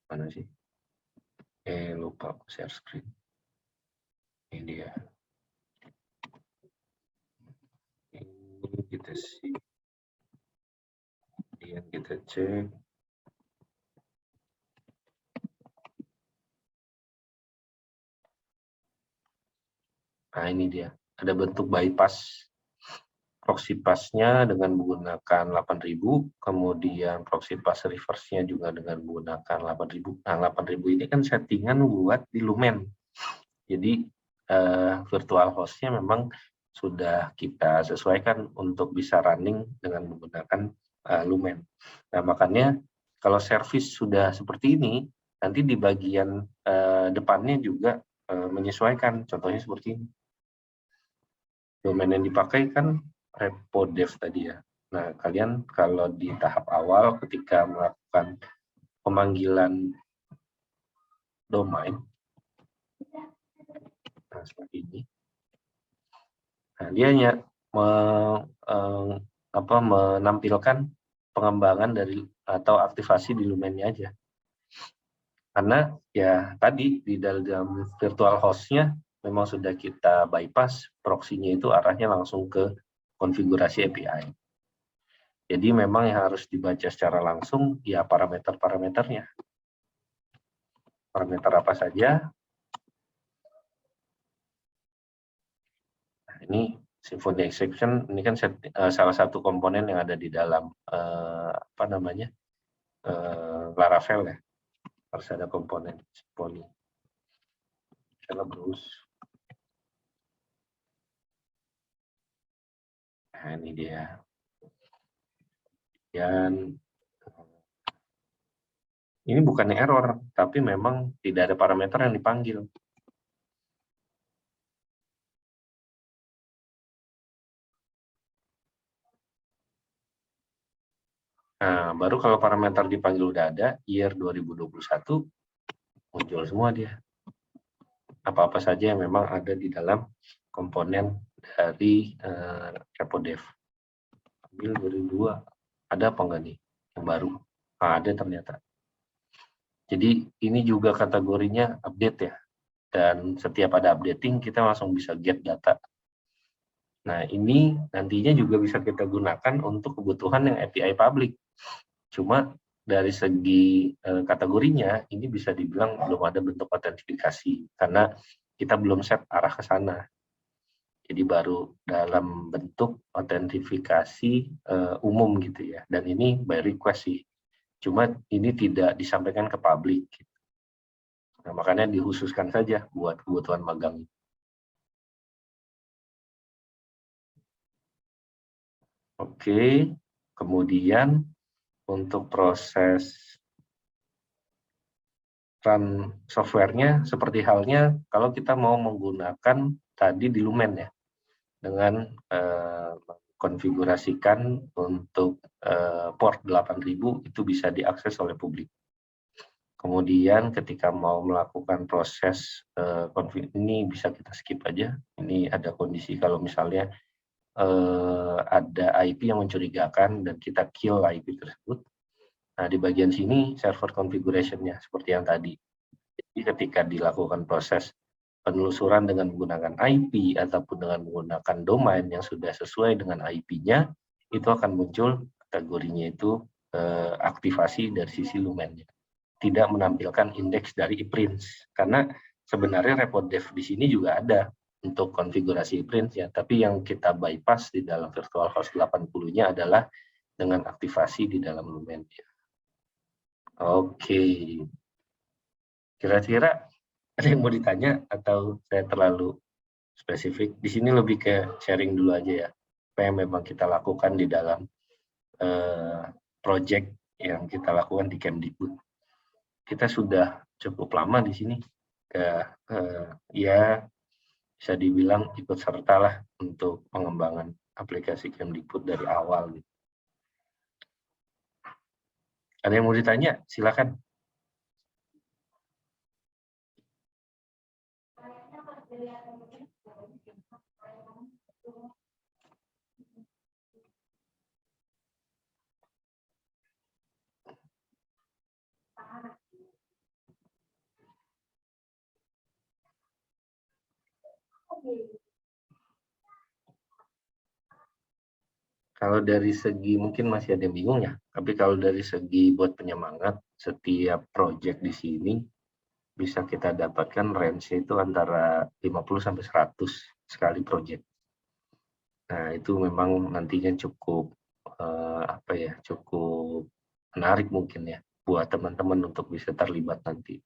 Mana sih? Lupa share screen. Ini dia. Ini kita sih. Kemudian kita cek. Nah, ini dia. Ada bentuk bypass. Proxy pass-nya dengan menggunakan 8000, kemudian proxy pass reverse-nya juga dengan menggunakan 8000. Nah, 8000 ini kan settingan buat di Lumen. Jadi virtual host-nya memang sudah kita sesuaikan untuk bisa running dengan menggunakan Lumen. Nah, makanya kalau service sudah seperti ini, nanti di bagian depannya juga menyesuaikan. Contohnya seperti ini. Domain yang dipakai kan repo dev tadi ya. Nah, kalian kalau di tahap awal ketika melakukan pemanggilan domain, nah seperti ini. Nah, dia hanya menampilkan pengembangan dari atau aktivasi di Lumennya aja. Karena ya tadi di dalam virtual host-nya memang sudah kita bypass, proxy-nya itu arahnya langsung ke konfigurasi API. Jadi memang yang harus dibaca secara langsung ya parameter-parameternya. Parameter apa saja? Nah, ini Symfony exception, ini kan salah satu komponen yang ada di dalam Laravel ya. Harus ada komponen Symfony. Coba browse. Nah, ini dia. Dan ini bukannya error, tapi memang tidak ada parameter yang dipanggil. Nah, baru kalau parameter dipanggil udah ada, year 2021, muncul semua dia. Apa-apa saja yang memang ada di dalam komponen dari repo dev. Ambil 2002, ada apa enggak nih yang baru? Nah, ada ternyata. Jadi ini juga kategorinya update ya. Dan setiap ada updating kita langsung bisa get data. Nah, ini nantinya juga bisa kita gunakan untuk kebutuhan yang API public. Cuma dari segi kategorinya ini bisa dibilang belum ada bentuk autentifikasi karena kita belum set arah ke sana. Jadi baru dalam bentuk autentifikasi umum gitu ya. Dan ini by request sih. Cuma ini tidak disampaikan ke publik. Nah, makanya dikhususkan saja buat kebutuhan magang. Oke, kemudian untuk proses run softwarenya seperti halnya kalau kita mau menggunakan tadi di Lumen ya, dengan konfigurasikan untuk port 8000 itu bisa diakses oleh publik. Kemudian ketika mau melakukan proses ini bisa kita skip aja. Ini ada kondisi kalau misalnya ada IP yang mencurigakan dan kita kill IP tersebut. Nah, di bagian sini server configuration-nya seperti yang tadi. Jadi ketika dilakukan proses penelusuran dengan menggunakan IP ataupun dengan menggunakan domain yang sudah sesuai dengan IP-nya, itu akan muncul kategorinya itu aktivasi dari sisi Lumen-nya. Tidak menampilkan indeks dari ePrints, karena sebenarnya report dev di sini juga ada untuk konfigurasi ePrints ya, tapi yang kita bypass di dalam virtual host 80-nya adalah dengan aktivasi di dalam Lumen. Oke, kira-kira ada yang mau ditanya atau saya terlalu spesifik? Di sini lebih ke sharing dulu aja ya, apa yang memang kita lakukan di dalam project yang kita lakukan di Kemdikbud. Kita sudah cukup lama di sini, ya bisa dibilang ikut sertalah untuk pengembangan aplikasi Kemdikbud dari awal. Gitu. Ada yang mau ditanya? Silakan. Kalau dari segi mungkin masih ada yang bingung ya, tapi kalau dari segi buat penyemangat, setiap project di sini bisa kita dapatkan range itu antara 50 sampai 100 sekali project. Nah, itu memang nantinya cukup cukup menarik mungkin ya buat teman-teman untuk bisa terlibat nanti.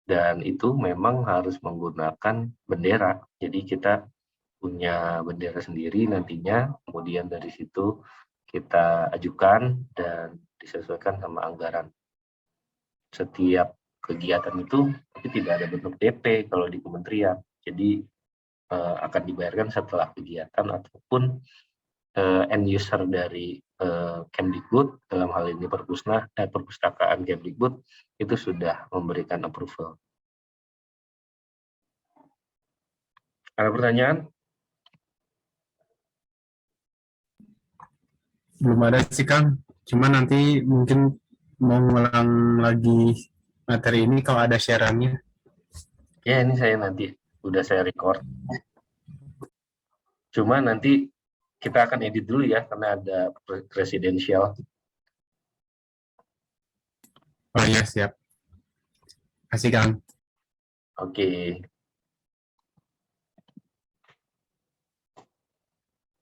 Dan itu memang harus menggunakan bendera. Jadi kita punya bendera sendiri nantinya, kemudian dari situ kita ajukan dan disesuaikan sama anggaran. Setiap kegiatan itu tapi tidak ada bentuk DP kalau di kementerian. Jadi akan dibayarkan setelah kegiatan ataupun end user dari Kemdikbud, dalam hal ini perpustakaan Kemdikbud, itu sudah memberikan approval. Ada pertanyaan? Belum ada sih Kang, cuma nanti mungkin mau ngulang lagi materi ini kalau ada siarannya. Ya, ini saya nanti udah saya record. Cuma nanti kita akan edit dulu ya, karena ada presidensial. Oh iya, siap. Kasih Kang. Oke.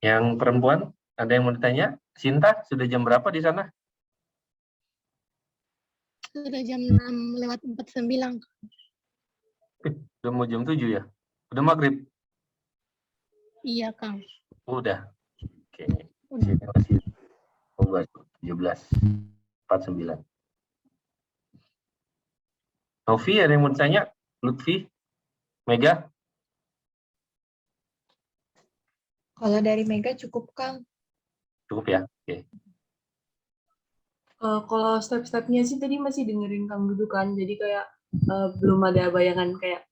Yang perempuan, ada yang mau ditanya? Sinta, sudah jam berapa di sana? Sudah jam 6:49. Udah mau jam 7 ya? Udah maghrib? Iya, Kang. Udah. Oke. Udah. Masih 17:49. Novi, ada yang mau ditanya? Lutfi? Mega? Kalau dari Mega cukup, Kang. Cukup ya? Oke. Kalau step-stepnya sih tadi masih dengerin Kang Dudu kan, jadi kayak belum ada bayangan kayak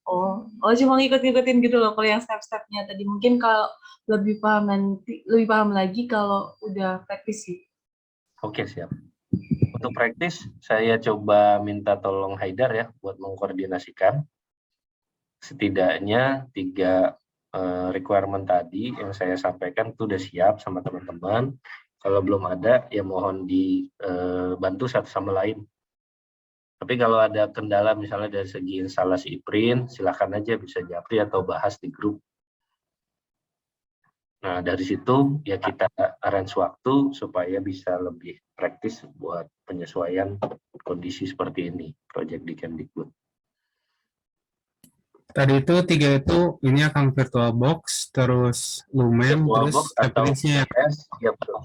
cuma ngikut-ngikutin gitu loh. Kalau yang step-stepnya tadi mungkin kalau lebih paham lagi kalau udah praktis sih. Oke, siap. Untuk praktis, saya coba minta tolong Haidar ya buat mengkoordinasikan. Setidaknya 3 requirement tadi yang saya sampaikan itu udah siap sama teman-teman. Kalau belum ada, ya mohon dibantu satu sama lain. Tapi kalau ada kendala misalnya dari segi instalasi e-print, silakan aja bisa japri atau bahas di grup. Nah, dari situ ya kita arrange waktu supaya bisa lebih praktis buat penyesuaian kondisi seperti ini, project di Kemdikbud. Tadi itu 3 itu ini akan VirtualBox, terus Lumen, VirtualBox terus atau referensinya. VPS, ya betul.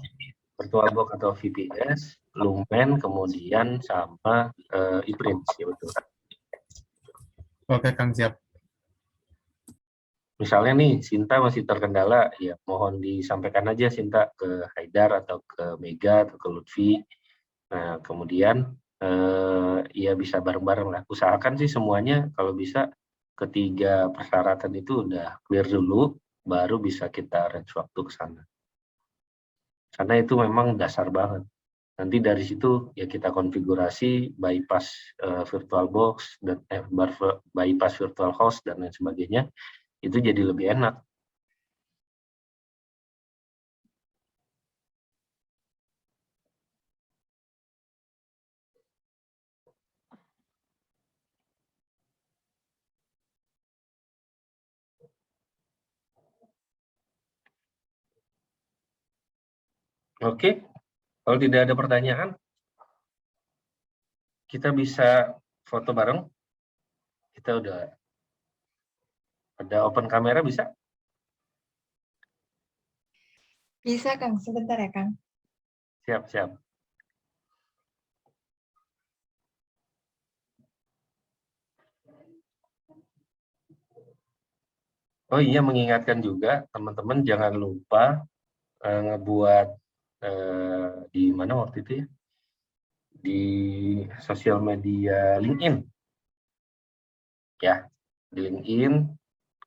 VirtualBox atau VPS, Lumen, kemudian sama e-print, ya betul. Oke, Kang, siap. Misalnya nih, Sinta masih terkendala, ya mohon disampaikan aja Sinta ke Haidar atau ke Mega atau ke Lutfi. Nah, kemudian ya bisa bareng-bareng lah. Usahakan sih semuanya kalau bisa ketiga persyaratan itu udah clear dulu, baru bisa kita arrange waktu ke sana. Karena itu memang dasar banget. Nanti dari situ ya kita konfigurasi bypass VirtualBox dan bypass virtual host dan lain sebagainya, itu jadi lebih enak. Oke, kalau tidak ada pertanyaan, kita bisa foto bareng. Kita udah ada open kamera, bisa? Bisa, Kang. Sebentar ya, Kang. Siap, siap. Oh iya, mengingatkan juga teman-teman jangan lupa ngebuat di mana waktu itu ya? Di sosial media LinkedIn. Ya, di LinkedIn,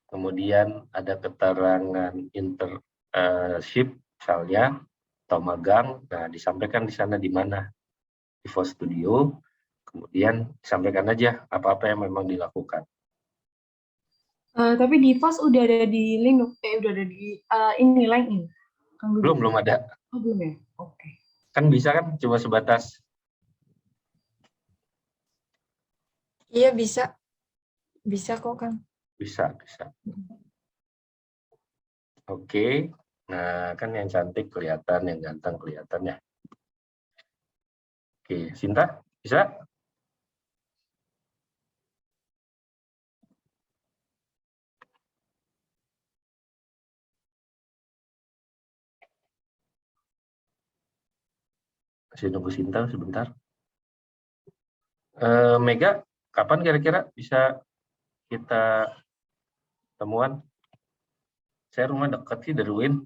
kemudian ada keterangan internship misalnya, atau magang, nah disampaikan di sana di mana, di Voice Studio, kemudian disampaikan aja apa-apa yang memang dilakukan. Tapi di FOS udah ada di link, udah ada di ini LinkedIn. Kang Dudu. Belum ada. Oh, belum ya? Oke. Kan bisa kan cuma sebatas. Iya, bisa. Bisa kok, Kang. Bisa. Oke. Nah, kan yang cantik kelihatan, yang ganteng kelihatan ya. Oke, Sinta, bisa? Masih nunggu Sinta sebentar. Mega, kapan kira-kira bisa kita temuan? Saya rumah dekat sih dari UIN,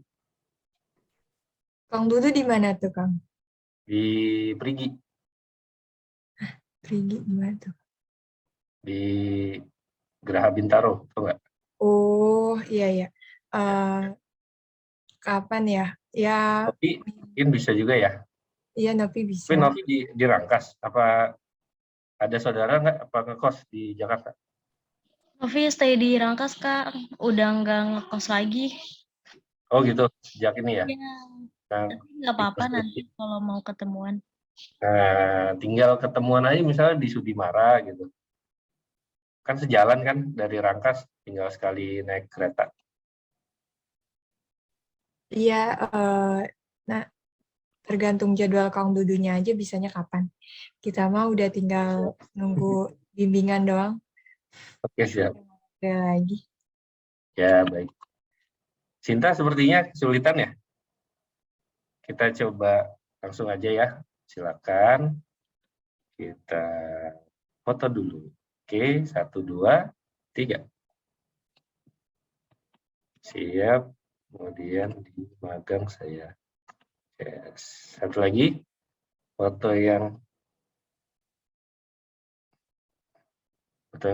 Kang Dudu di mana tuh, Kang? di Perigi, Perigi di mana tuh? di Geraha Bintaro, tau nggak? Oh, iya, iya. Kapan ya? Ya, Tapi mungkin bisa juga ya. iya, Novi bisa. Tapi Novi di Rangkas, apa ada saudara nggak? Apa ngekos di Jakarta? Novi stay di Rangkas, Kak. Udah nggak ngekos lagi. Oh gitu, sejak ini ya. Ya, Nah, tapi nggak apa-apa nanti kalau mau ketemuan. tinggal ketemuan aja misalnya di Sudimara gitu. Kan sejalan kan dari Rangkas, tinggal sekali naik kereta. Iya, nah tergantung jadwal Kang Dudunya aja bisanya kapan. Kita mah udah tinggal nunggu bimbingan doang. Oke, siap. Ada lagi. Ya, baik. Sinta sepertinya kesulitan ya? Kita coba langsung aja ya. Silakan. Kita foto dulu. Oke, 1, 2, 3. Siap. Kemudian di magang saya. Yes. Satu lagi. Foto yang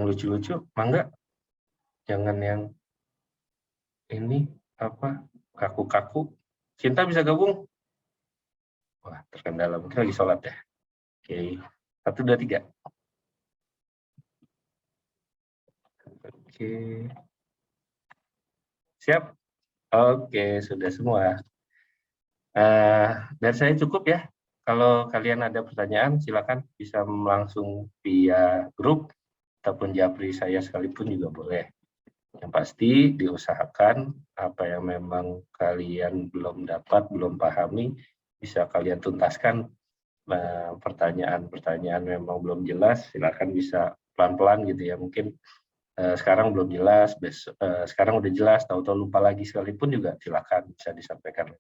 lucu-lucu, mangga. Jangan yang ini apa kaku-kaku. Cinta bisa gabung? Wah, terkendala. Mungkin lagi sholat ya. Oke. 1, 2, 3. Oke. Siap? Oke, sudah semua. Dari saya cukup ya. kalau kalian ada pertanyaan, silakan bisa langsung via grup ataupun japri saya sekalipun juga boleh. Yang pasti diusahakan apa yang memang kalian belum dapat, belum pahami, bisa kalian tuntaskan. Pertanyaan-pertanyaan memang belum jelas, silakan bisa pelan-pelan gitu ya. Mungkin sekarang belum jelas, sekarang udah jelas, tahu-tahu lupa lagi sekalipun juga silakan bisa disampaikan.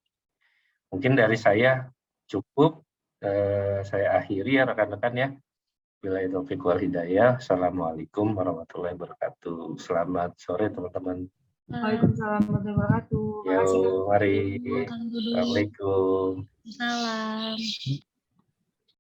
Mungkin dari saya cukup, saya akhiri ya rekan-rekan ya. Billahi taufiq wal hidayah. Assalamualaikum warahmatullahi wabarakatuh. Selamat sore teman-teman. Waalaikumsalam warahmatullahi wabarakatuh. Makasih, Kak. Yo, mari. Kang Dudu. Assalamualaikum. Salam.